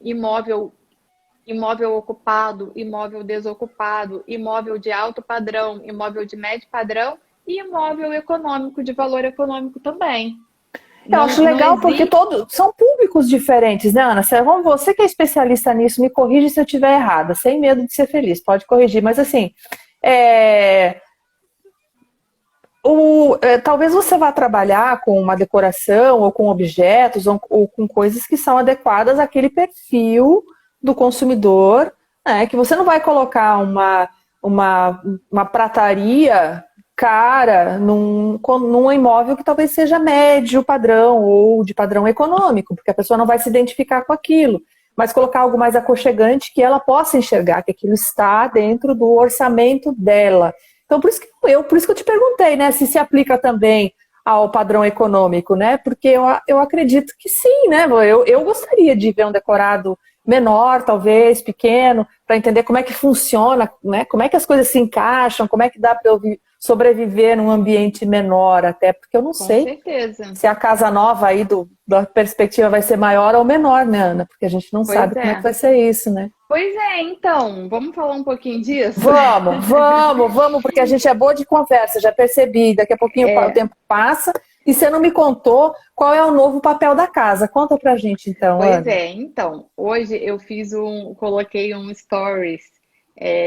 imóvel ocupado, imóvel desocupado, imóvel de alto padrão, imóvel de médio padrão e imóvel econômico, de valor econômico também. Eu Não, acho não legal porque existe. todos são públicos diferentes, né, Ana? Você que é especialista nisso, me corrige se eu estiver errada, sem medo de ser feliz, pode corrigir, mas assim, é, talvez você vá trabalhar com uma decoração ou com objetos ou com coisas que são adequadas àquele perfil do consumidor, né? Que você não vai colocar uma prataria cara num imóvel que talvez seja médio padrão ou de padrão econômico, porque a pessoa não vai se identificar com aquilo. Mas colocar algo mais aconchegante que ela possa enxergar que aquilo está dentro do orçamento dela. Então, por isso que eu te perguntei, né, se aplica também ao padrão econômico, né? Porque eu acredito que sim, né? Eu gostaria de ver um decorado menor, talvez, pequeno, para entender como é que funciona, né? Como é que as coisas se encaixam, como é que dá para eu sobreviver num ambiente menor, até porque eu não Com sei certeza. se a casa nova aí da perspectiva vai ser maior ou menor, né, Ana? Porque a gente não Pois sabe como é que é. vai ser isso, né? Pois é, então, vamos falar um pouquinho disso? Vamos, porque a gente é boa de conversa, já percebi. Daqui a pouquinho o É, tempo passa e você não me contou qual é o novo papel da casa. Conta pra gente então, pois Ana. é, então, hoje eu coloquei um stories.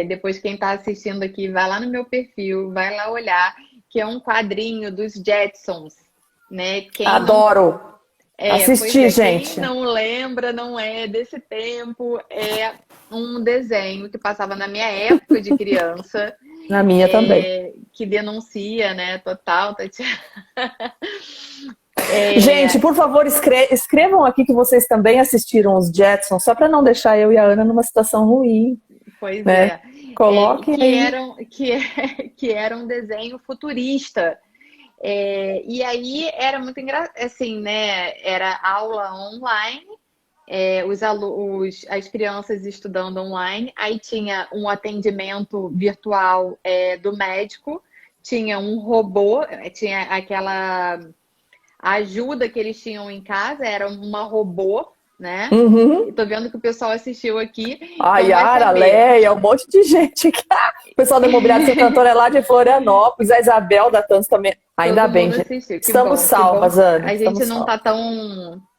Depois quem está assistindo aqui, vai lá no meu perfil, vai lá olhar, que é um quadrinho dos Jetsons, né? Quem não Adoro Pois assistir, é, quem gente. não lembra, não é desse tempo, é um desenho que passava na minha época de criança, Na minha também. que denuncia, né, total, Tatiana. Gente, É, por favor, escrevam aqui que vocês também assistiram os Jetsons, só para não deixar eu e a Ana numa situação ruim, pois né? é, Coloquem aí. que era um desenho futurista. E aí era muito engraçado, assim, né? Era aula online, as crianças estudando online, aí tinha um atendimento virtual do médico, tinha um robô, tinha aquela ajuda que eles tinham em casa, era uma robô, né? Uhum. E tô vendo que o pessoal assistiu aqui, A então vai Yara, a saber. Leia, um monte de gente aqui. O pessoal da Imobiliária Santo é lá de Florianópolis, a Isabel da Tantos também. Ainda Todo bem, mundo gente. assistiu. Que Estamos bom, que salvas, bom. Anne. A gente Estamos não salvas. tá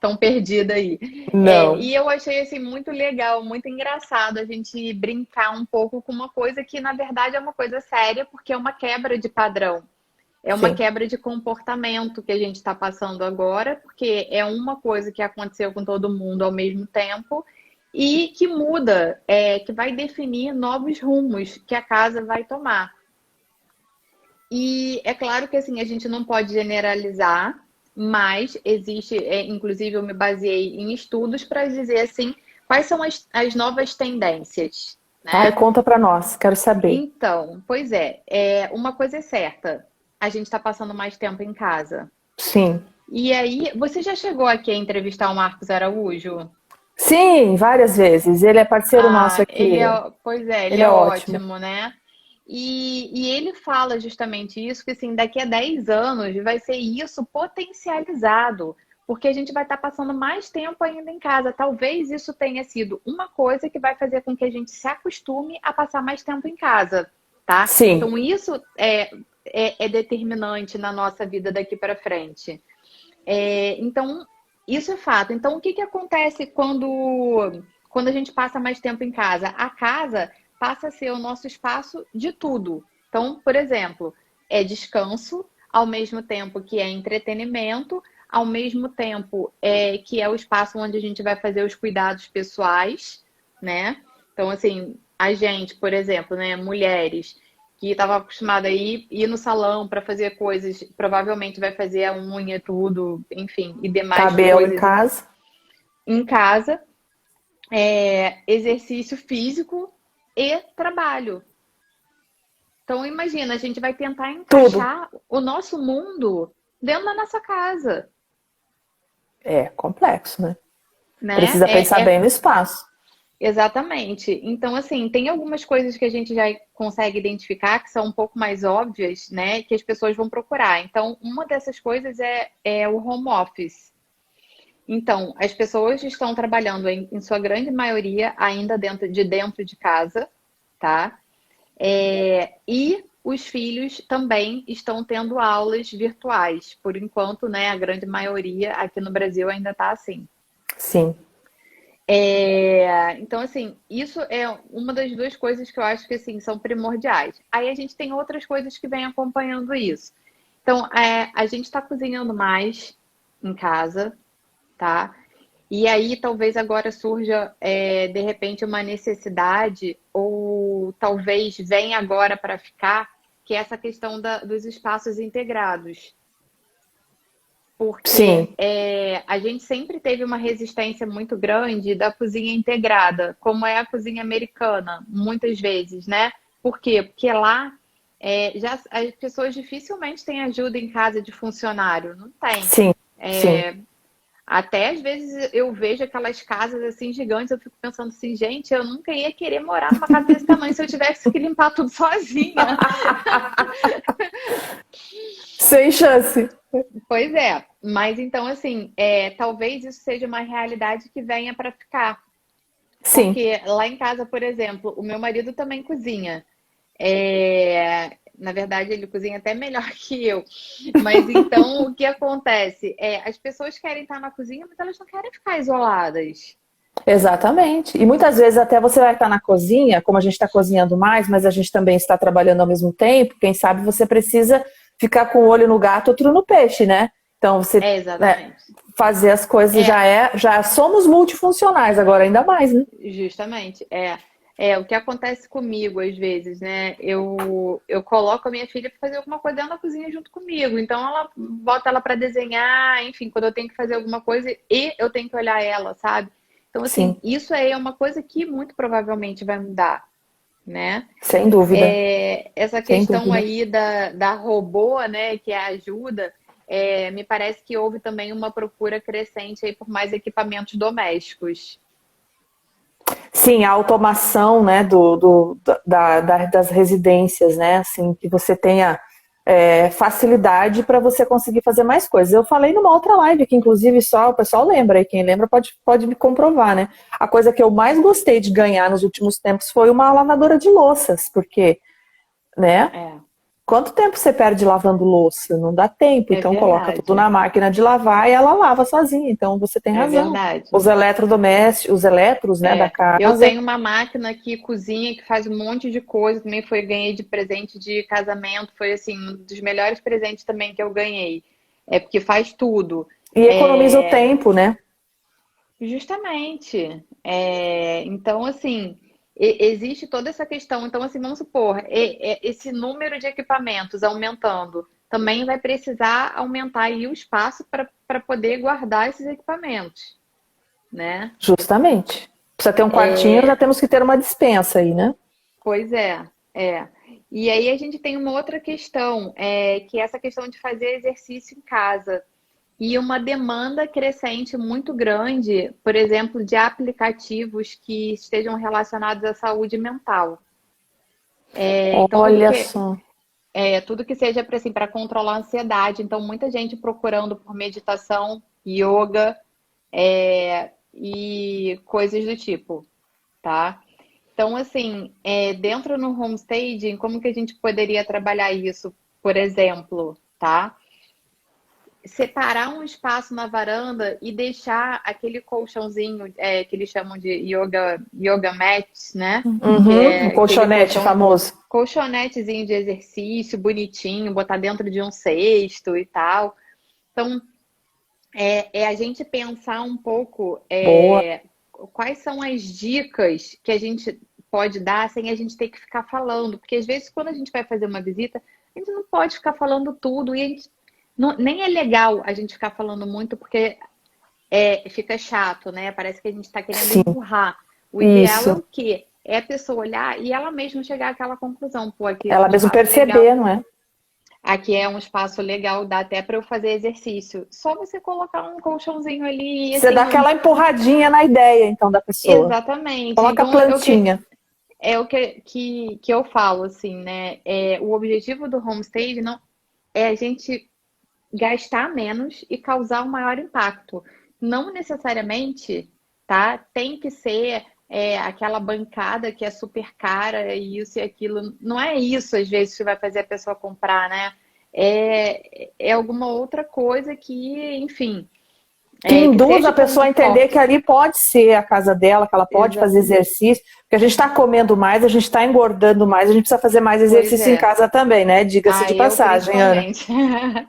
tão perdida aí. Não. E eu achei assim muito legal, muito engraçado a gente brincar um pouco com uma coisa que na verdade é uma coisa séria, porque é uma quebra de padrão. É uma Sim. quebra de comportamento que a gente está passando agora, porque é uma coisa que aconteceu com todo mundo ao mesmo tempo e que muda, que vai definir novos rumos que a casa vai tomar. E é claro que assim, a gente não pode generalizar, mas existe, inclusive eu me baseei em estudos para dizer assim, quais são as novas tendências, Ai, né? conta pra nós, quero saber. Então, pois uma coisa é certa, a gente está passando mais tempo em casa. Sim. E aí, você já chegou aqui a entrevistar o Marcos Araújo? Sim, várias vezes. Ele é parceiro nosso Ah, aqui. ele Ele é é ótimo. ótimo, né? E ele fala justamente isso, que assim, daqui a 10 anos vai ser isso potencializado, porque a gente vai estar passando mais tempo ainda em casa. Talvez isso tenha sido uma coisa que vai fazer com que a gente se acostume a passar mais tempo em casa, tá? Sim, Então, isso é determinante na nossa vida daqui para frente. Então, isso é fato. Então, o que que acontece quando a gente passa mais tempo em casa? A casa passa a ser o nosso espaço de tudo. Então, por exemplo, é descanso, ao mesmo tempo que é entretenimento, ao mesmo tempo que é o espaço onde a gente vai fazer os cuidados pessoais, né? Então, assim, a gente, por exemplo, né, mulheres que estava acostumada a ir no salão para fazer coisas, provavelmente vai fazer a unha, tudo, enfim, e demais cabelo em coisas casa, em casa, exercício físico e trabalho. Então, imagina, a gente vai tentar tudo. encaixar o nosso mundo dentro da nossa casa, É complexo, né? né? Precisa pensar bem no espaço. Exatamente. Então, assim, tem algumas coisas que a gente já consegue identificar que são um pouco mais óbvias, né? Que as pessoas vão procurar. Então, uma dessas coisas é o home office. Então, as pessoas estão trabalhando, em sua grande maioria, ainda dentro de casa, tá? E os filhos também estão tendo aulas virtuais. Por enquanto, né? A grande maioria aqui no Brasil ainda está assim. Sim, Então, assim, isso é uma das duas coisas que eu acho que assim, são primordiais. Aí a gente tem outras coisas que vêm acompanhando isso. Então, a gente está cozinhando mais em casa, tá? E aí talvez agora surja, de repente, uma necessidade, ou talvez venha agora para ficar, que é essa questão dos espaços integrados. Porque sim, a gente sempre teve uma resistência muito grande da cozinha integrada, como é a cozinha americana, muitas vezes, né? Por quê? Porque lá já as pessoas dificilmente têm ajuda em casa de funcionário, não tem. sim, sim. É, Até às vezes eu vejo aquelas casas assim gigantes, eu fico pensando assim, gente, eu nunca ia querer morar numa casa desse tamanho se eu tivesse que limpar tudo sozinha. Sem chance. Pois é, mas então assim, talvez isso seja uma realidade que venha para ficar. Sim, Porque lá em casa, por exemplo, o meu marido também cozinha. Na verdade, ele cozinha até melhor que eu. Mas então, o que acontece? As pessoas querem estar na cozinha, mas elas não querem ficar isoladas. exatamente. E muitas vezes até você vai estar na cozinha, como a gente está cozinhando mais, mas a gente também está trabalhando ao mesmo tempo, quem sabe você precisa ficar com o olho no gato, outro no peixe, né? Então você, né, Exatamente. fazer as coisas É, já somos multifuncionais agora ainda mais, né? Justamente. O que acontece comigo às vezes, né? Eu coloco a minha filha para fazer alguma coisa dentro da cozinha junto comigo. Então ela bota ela para desenhar, enfim, quando eu tenho que fazer alguma coisa e eu tenho que olhar ela, sabe? Então, assim, Sim, isso aí é uma coisa que muito provavelmente vai mudar, né? sem dúvida, Essa sem questão dúvida. aí da robô, né, que é a ajuda, me parece que houve também uma procura crescente aí por mais equipamentos domésticos. Sim, a automação, né, das residências, né, assim, que você tenha facilidade para você conseguir fazer mais coisas. Eu falei numa outra live que, inclusive, só o pessoal lembra, e quem lembra pode me comprovar, né? A coisa que eu mais gostei de ganhar nos últimos tempos foi uma lavadora de louças, porque né? É, Quanto tempo você perde lavando louça? Não dá tempo. é Então coloca tudo verdade. na máquina de lavar e ela lava sozinha. Então você tem É razão. verdade. Os eletrodomésticos, os eletros, né, da Eu casa. tenho uma máquina que cozinha, que faz um monte de coisa. Também foi, ganhei de presente de casamento. Foi, assim, um dos melhores presentes também que eu ganhei. É porque faz tudo. E economiza o É, tempo, né? justamente. Então, assim, existe toda essa questão. Então, assim, vamos supor, esse número de equipamentos aumentando, também vai precisar aumentar aí o espaço para poder guardar esses equipamentos, né? Justamente. Precisa ter um quartinho, já temos que ter uma despensa aí, né? Pois é. E aí a gente tem uma outra questão, que é essa questão de fazer exercício em casa. E uma demanda crescente muito grande, por exemplo, de aplicativos que estejam relacionados à saúde mental. Então, Olha só. tudo que seja para assim, para controlar a ansiedade. Então, muita gente procurando por meditação, yoga, e coisas do tipo, tá? Então, assim, dentro no homestaging, como que a gente poderia trabalhar isso? Por exemplo, tá? Separar um espaço na varanda e deixar aquele colchãozinho que eles chamam de yoga mats, né? Que Uhum, um é aquele colchonete famoso. colchonetezinho de exercício, bonitinho, botar dentro de um cesto e tal. Então, a gente pensar um pouco Boa. quais são as dicas que a gente pode dar sem a gente ter que ficar falando. Porque às vezes, quando a gente vai fazer uma visita, a gente não pode ficar falando tudo e a gente nem é legal a gente ficar falando muito porque fica chato, né? Parece que a gente está querendo Sim, empurrar. O ideal é isso. o quê? É a pessoa olhar e ela mesma chegar àquela conclusão. Pô, aqui é Ela um mesmo espaço legal. perceber, não é? Aqui é um espaço legal, dá até para eu fazer exercício. Só você colocar um colchãozinho ali e Você assim, dá aquela empurradinha na ideia, então, da pessoa. exatamente. Coloca a Então, plantinha. é o que eu falo, assim, né? O objetivo do homestay não é a gente gastar menos e causar um maior impacto. Não necessariamente, tá? Tem que ser aquela bancada que é super cara e isso e aquilo. Não é isso, às vezes, que vai fazer a pessoa comprar, né? É alguma outra coisa que, enfim, Que que induz a seja pessoa a entender que conforto. ali pode ser a casa dela, que ela pode fazer Exato. exercício, porque a gente está comendo mais, a gente está engordando mais, a gente precisa fazer mais Pois exercício em é. casa também, né? Diga-se Ah, de eu passagem, Ana. principalmente.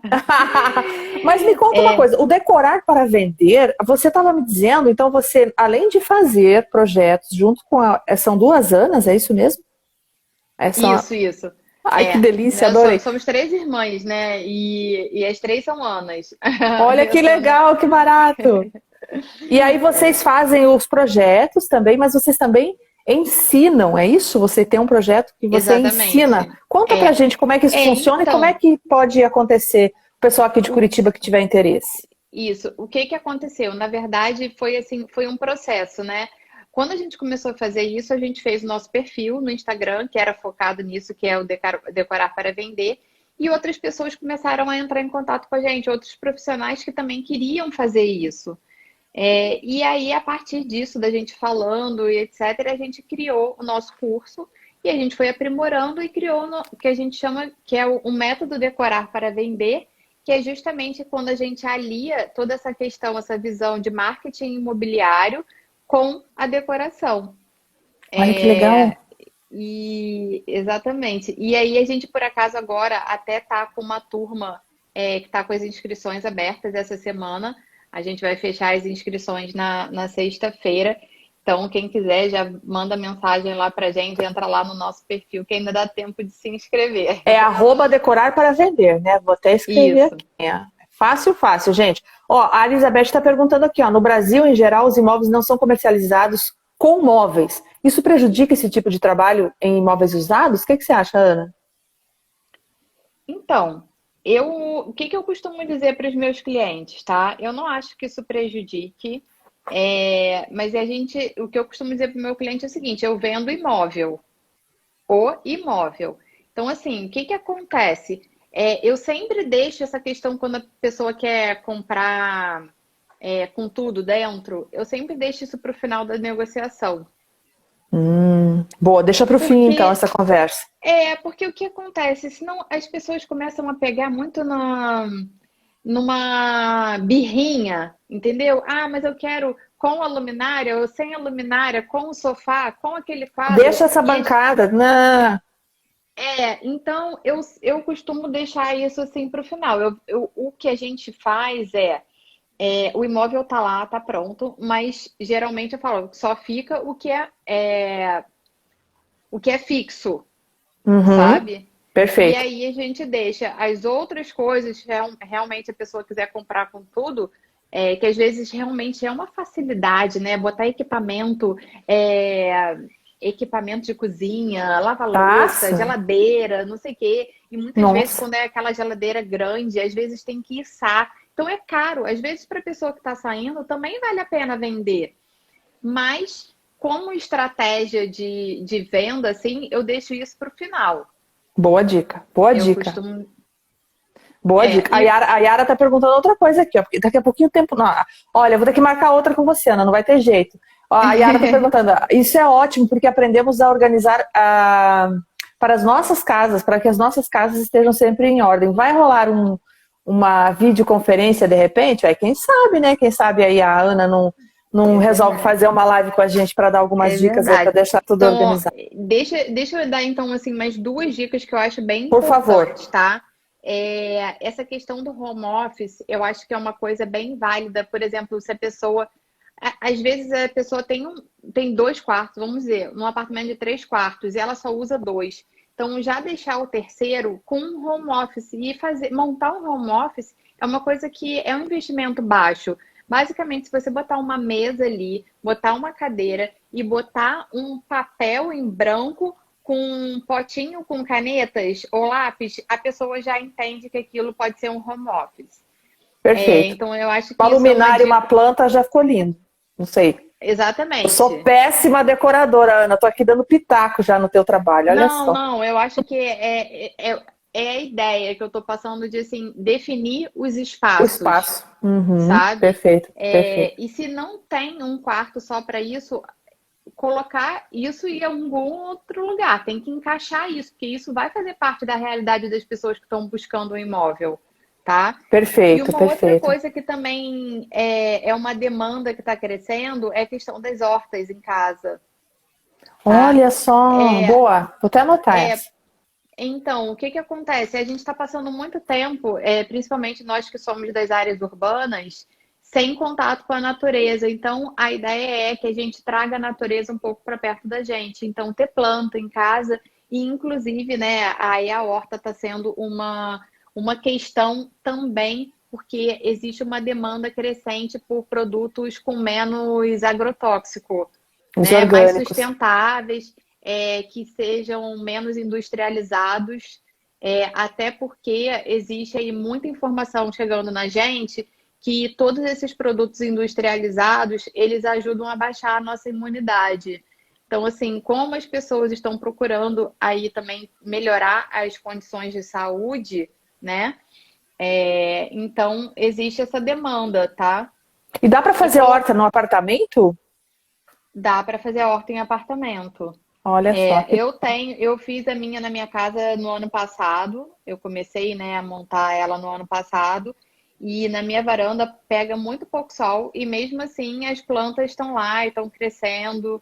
Mas me conta uma É, coisa, o decorar para vender, você estava me dizendo, então você, além de fazer projetos junto com são duas Anas, é isso mesmo? Essa, isso. ai, que delícia, Nós adorei. somos três irmãs, né? E as três são Anas. Olha Eu que sou Ana. legal, que barato. E aí vocês fazem os projetos também, mas vocês também ensinam, é isso? Você tem um projeto que você ensina. Exatamente. Conta pra gente como é que isso funciona e como é Então, que pode acontecer o pessoal aqui de o, Curitiba que tiver interesse. isso. O que que aconteceu? Na verdade, foi assim, foi um processo, né? Quando a gente começou a fazer isso, a gente fez o nosso perfil no Instagram, que era focado nisso, que é o Decorar para Vender. E outras pessoas começaram a entrar em contato com a gente, outros profissionais que também queriam fazer isso. E aí, a partir disso, da gente falando e etc., a gente criou o nosso curso e a gente foi aprimorando e criou o que a gente chama que é o método Decorar para Vender, que é justamente quando a gente alia toda essa questão, essa visão de marketing imobiliário com a decoração. Olha que legal. E exatamente. E aí a gente, por acaso, agora até tá com uma turma que tá com as inscrições abertas essa semana. A gente vai fechar as inscrições na sexta-feira. Então, quem quiser já manda mensagem lá pra gente, entra lá no nosso perfil, que ainda dá tempo de se inscrever. É arroba decorar para vender, né? Vou até escrever Isso. aqui. Fácil, fácil, gente. Ó, a Elizabeth está perguntando aqui, ó, no Brasil, em geral, os imóveis não são comercializados com móveis. Isso prejudica esse tipo de trabalho em imóveis usados? O que você acha, Ana? Então, o que que eu costumo dizer para os meus clientes, tá? Eu não acho que isso prejudique, mas o que eu costumo dizer para o meu cliente é o seguinte: eu vendo imóvel, o imóvel. Então, assim, o que que acontece? Eu sempre deixo essa questão quando a pessoa quer comprar com tudo dentro, eu sempre deixo isso para o final da negociação. Boa, deixa para o fim então Porque essa conversa. porque o que acontece? Senão as pessoas começam a pegar muito numa birrinha, entendeu? Ah, mas eu quero com a luminária ou sem a luminária, com o sofá, com aquele quadro. Deixa essa bancada. Não. Então eu costumo deixar isso assim para o final. O que a gente faz o imóvel tá lá, tá pronto, mas geralmente eu falo, só fica o que é fixo, Uhum, sabe? E perfeito. aí a gente deixa as outras coisas, realmente a pessoa quiser comprar com tudo, que às vezes realmente é uma facilidade, né? Botar equipamento de cozinha, lava-louça, Passa. geladeira, não sei o quê. E muitas vezes, Nossa. quando é aquela geladeira grande, às vezes tem que içar. Então é caro. Às vezes, para a pessoa que está saindo, também vale a pena vender. Mas, como estratégia de venda, assim, eu deixo isso para o final. Boa dica. Boa Eu dica. costumo. Boa dica. E A Yara tá perguntando outra coisa aqui, ó, porque daqui a pouquinho o tempo. Não, olha, eu vou ter que marcar outra com você, Ana, não vai ter jeito. Ó, a Yara tá perguntando, isso é ótimo, porque aprendemos a organizar para as nossas casas, para que as nossas casas estejam sempre em ordem. Vai rolar uma videoconferência de repente? Aí, quem sabe, né? Quem sabe aí a Ana não é resolve verdade. fazer uma live com a gente para dar algumas É dicas aí, para verdade. deixar tudo Então, organizado. deixa eu dar então assim mais duas dicas que eu acho bem Por favor. importantes, tá? Essa questão do home office, eu acho que é uma coisa bem válida. Por exemplo, se a pessoa. Às vezes a pessoa tem dois quartos, vamos dizer, num apartamento de 3 quartos, e ela só usa dois. Então, já deixar o terceiro com um home office e montar um home office é uma coisa que é um investimento baixo. Basicamente, se você botar uma mesa ali, botar uma cadeira e botar um papel em branco com um potinho com canetas ou lápis, a pessoa já entende que aquilo pode ser um home office. Perfeito. Então, eu acho Uma que isso é uma luminária e uma dica. planta já ficou lindo. Não sei. Eu sou Exatamente. péssima decoradora, Ana. Tô aqui dando pitaco já no teu trabalho. Olha Não, só. não, eu acho que é a ideia que eu estou passando de assim, definir os O espaços, espaço. Uhum, sabe? perfeito, perfeito. E se não tem um quarto só para isso, colocar isso em algum outro lugar. Tem que encaixar isso, porque isso vai fazer parte da realidade das pessoas que estão buscando um imóvel, tá? E Perfeito, uma outra perfeito. coisa que também é uma demanda que está crescendo é a questão das hortas em casa, tá? Olha só. É, Boa. Vou até anotar é, essa. então, o que que acontece? A gente está passando muito tempo, principalmente nós que somos das áreas urbanas, sem contato com a natureza. Então, a ideia é que a gente traga a natureza um pouco para perto da gente. Então, ter planta em casa e, inclusive, né, aí a horta está sendo uma questão também, porque existe uma demanda crescente por produtos com menos agrotóxico, Os né, mais orgânicos. sustentáveis, que sejam menos industrializados, até porque existe aí muita informação chegando na gente que todos esses produtos industrializados, eles ajudam a baixar a nossa imunidade. Então, assim, como as pessoas estão procurando aí também melhorar as condições de saúde, né? Então, existe essa demanda, tá? E dá para E fazer colocar horta no apartamento? Dá para fazer horta em apartamento. Olha só. Eu fiz a minha na minha casa no ano passado. Eu comecei, né, a montar ela no ano passado. E na minha varanda pega muito pouco sol e mesmo assim as plantas estão lá e estão crescendo.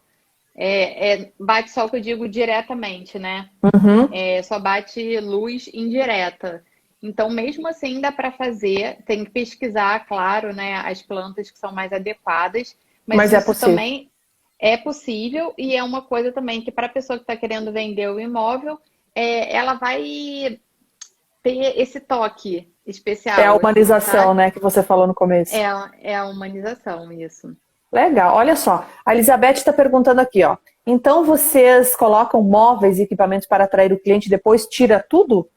Bate sol que eu digo diretamente, né? Uhum. Só bate luz indireta. Então, mesmo assim, dá para fazer. Tem que pesquisar, claro, né, as plantas que são mais adequadas. Mas Mas é isso possível. também é possível e é uma coisa também que para a pessoa que está querendo vender o imóvel, ela vai ter esse toque É a especial, assim, humanização, sabe? né, que você falou no começo. É a humanização, isso. Legal, olha só. A Elizabeth está perguntando aqui, ó. Então vocês colocam móveis e equipamentos para atrair o cliente e depois tira tudo?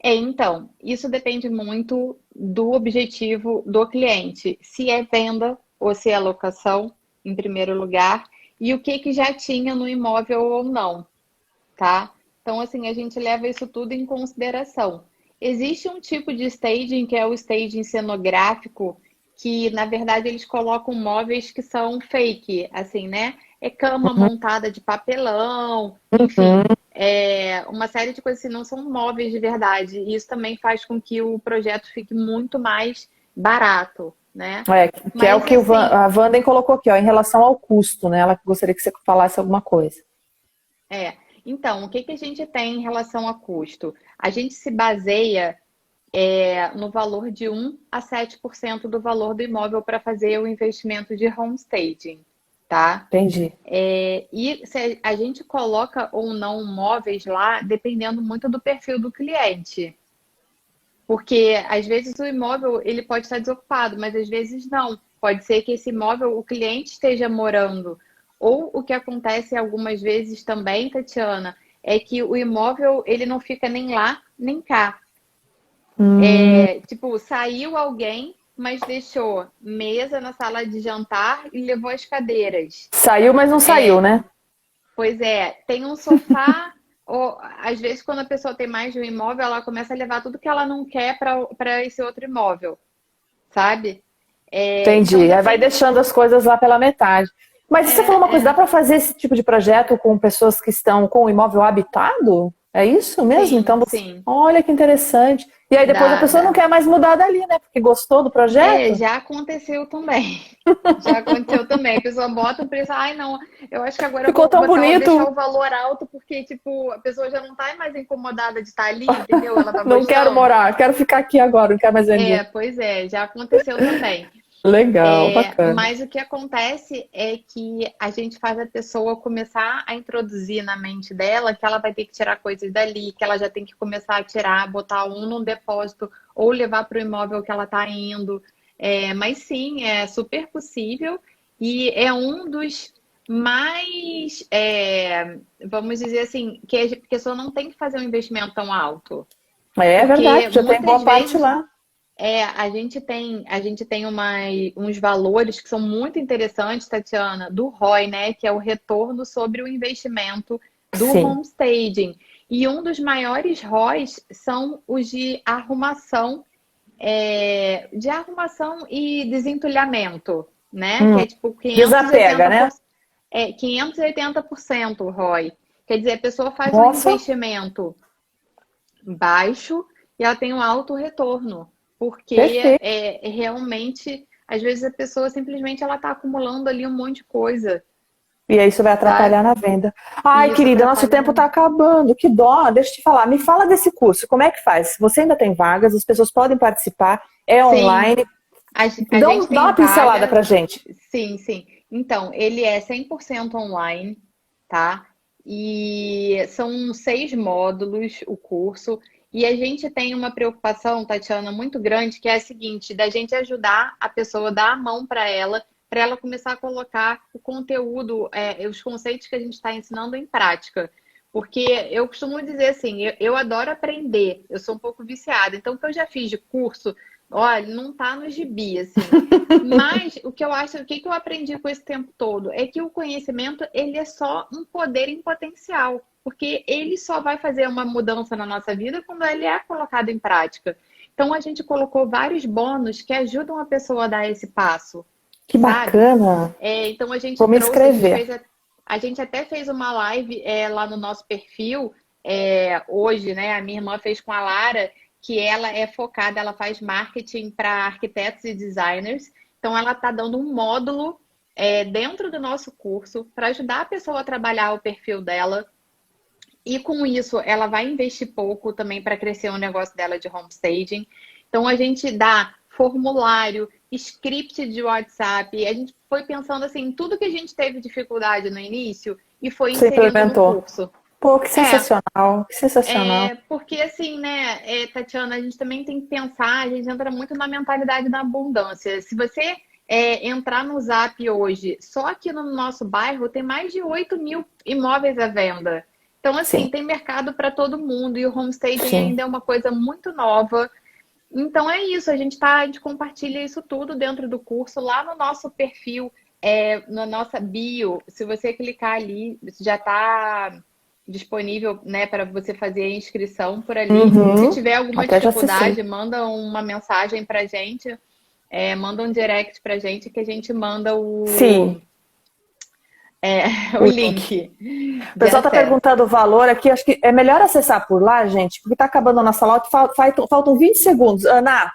Então, isso depende muito do objetivo do cliente. Se é venda ou se é locação, em primeiro lugar, e o que que já tinha no imóvel ou não, tá? Então, assim, a gente leva isso tudo em consideração. Existe um tipo de staging que é o staging cenográfico, que na verdade eles colocam móveis que são fake, assim, né? é cama Uhum. montada de papelão, enfim, Uhum. uma série de coisas que não são móveis de verdade. E isso também faz com que o projeto fique muito mais barato, né? É, que é o Mas que assim, A Wanden colocou aqui, ó, em relação ao custo, né? Ela gostaria que você falasse alguma coisa. é. Então, o que que a gente tem em relação a custo? A gente se baseia no valor de 1 a 7% do valor do imóvel para fazer o investimento de homestaging, tá? Entendi. E se a gente coloca ou não móveis lá, dependendo muito do perfil do cliente. Porque às vezes o imóvel ele pode estar desocupado, mas às vezes não. Pode ser que esse imóvel o cliente esteja morando. Ou o que acontece algumas vezes também, Tatiana, é que o imóvel ele não fica nem lá nem cá. Hum, Tipo, saiu alguém, mas deixou mesa na sala de jantar e levou as cadeiras. saiu, mas não saiu, né? Pois é, tem um sofá, ou às vezes quando a pessoa tem mais de um imóvel, ela começa a levar tudo que ela não quer para esse outro imóvel, sabe? Então Entendi. Aí vai depende. deixando as coisas lá pela metade. Mas você falou uma coisa, dá É, para fazer esse tipo de projeto com pessoas que estão com o imóvel habitado? É isso mesmo? sim, Então, sim, olha que interessante. E aí depois a dá, pessoa não dá. quer mais mudar dali, né? Porque gostou do projeto? Já aconteceu também. Já aconteceu também. A pessoa bota o preço, ai não, eu acho que agora eu Ficou vou tão botar, deixar bonito, o valor alto, porque, tipo, a pessoa já não tá mais incomodada de estar ali, entendeu? Ela tá não quero gostando. morar, quero ficar aqui agora, não quero mais ali. Pois é, já aconteceu também. Legal, bacana. Mas o que acontece é que a gente faz a pessoa começar a introduzir na mente dela que ela vai ter que tirar coisas dali, que ela já tem que começar a tirar, botar um num depósito ou levar para o imóvel que ela está indo. Mas sim, é super possível e é um dos mais, vamos dizer assim, que a pessoa não tem que fazer um investimento tão alto. É Porque verdade, já tem boa muitas parte vezes lá. a gente tem uns valores que são muito interessantes, Tatiana, do ROI, né? Que é o retorno sobre o investimento do Sim. homestaging. E um dos maiores ROIs são os de arrumação e desentulhamento, né? Que é Hum. tipo Desapega, né? 580% o ROI. Quer dizer, a pessoa faz um Nossa, investimento baixo e ela tem um alto retorno, porque perfeito. realmente, às vezes a pessoa simplesmente ela está acumulando ali um monte de coisa, E aí isso vai sabe? atrapalhar na venda. Ai, E isso querida, nosso atrapalha tempo está muito. acabando. Que dó. Deixa eu te falar. Me fala desse curso. Como é que faz? Você ainda tem vagas, as pessoas podem participar, é Sim, online. a gente Dá tem uma pincelada vaga, pra gente. sim, sim. Então, ele é 100% online, tá? E são 6 módulos o curso. E a gente tem uma preocupação, Tatiana, muito grande, que é a seguinte, da gente ajudar a pessoa, dar a mão para ela começar a colocar o conteúdo, os conceitos que a gente está ensinando em prática. Porque eu costumo dizer assim, eu adoro aprender, eu sou um pouco viciada. Então, o que eu já fiz de curso, olha, não tá no gibi, assim. Mas o que eu acho, o que que eu aprendi com esse tempo todo é que o conhecimento ele é só um poder em potencial, porque ele só vai fazer uma mudança na nossa vida quando ele é colocado em prática. Então a gente colocou vários bônus que ajudam a pessoa a dar esse passo, Que sabe? bacana. Então a gente Vou me trouxe, inscrever. a gente até fez uma live lá no nosso perfil hoje, né? A minha irmã fez com a Lara, que ela é focada, ela faz marketing para arquitetos e designers. Então ela está dando um módulo dentro do nosso curso para ajudar a pessoa a trabalhar o perfil dela. E com isso, ela vai investir pouco também para crescer o negócio dela de homestaging. Então, a gente dá formulário, script de WhatsApp. A gente foi pensando assim, em tudo que a gente teve dificuldade no início e foi Você inserindo no implementou. curso. Pô, que É, sensacional. Que sensacional. porque assim, né, Tatiana, a gente também tem que pensar, a gente entra muito na mentalidade da abundância. Se você entrar no Zap hoje, só aqui no nosso bairro tem mais de 8 mil imóveis à venda. Então, assim, Sim, tem mercado para todo mundo e o homestaging sim. ainda é uma coisa muito nova. Então é isso, a gente compartilha isso tudo dentro do curso, lá no nosso perfil, na nossa bio. Se você clicar ali, já está disponível, né, para você fazer a inscrição por ali. Se Uhum. tiver alguma Até já acessei. dificuldade, manda uma mensagem para a gente, manda um direct para a gente que a gente manda Sim. É, o O link. link O de pessoal está acesso. perguntando o valor aqui, acho que é melhor acessar por lá, gente, porque está acabando a nossa live, faltam 20 segundos. Ana,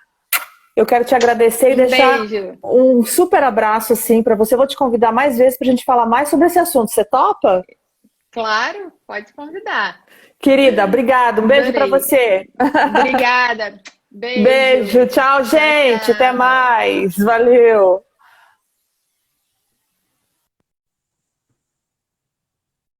eu quero te agradecer e Um deixar beijo. um super abraço assim para você. Eu vou te convidar mais vezes para a gente falar mais sobre esse assunto. Você topa? Claro, pode convidar. Querida, obrigada. Um beijo para Adorei. você. Obrigada. Beijo, Beijo. tchau, Tchau, gente. Até tchau. mais. Valeu.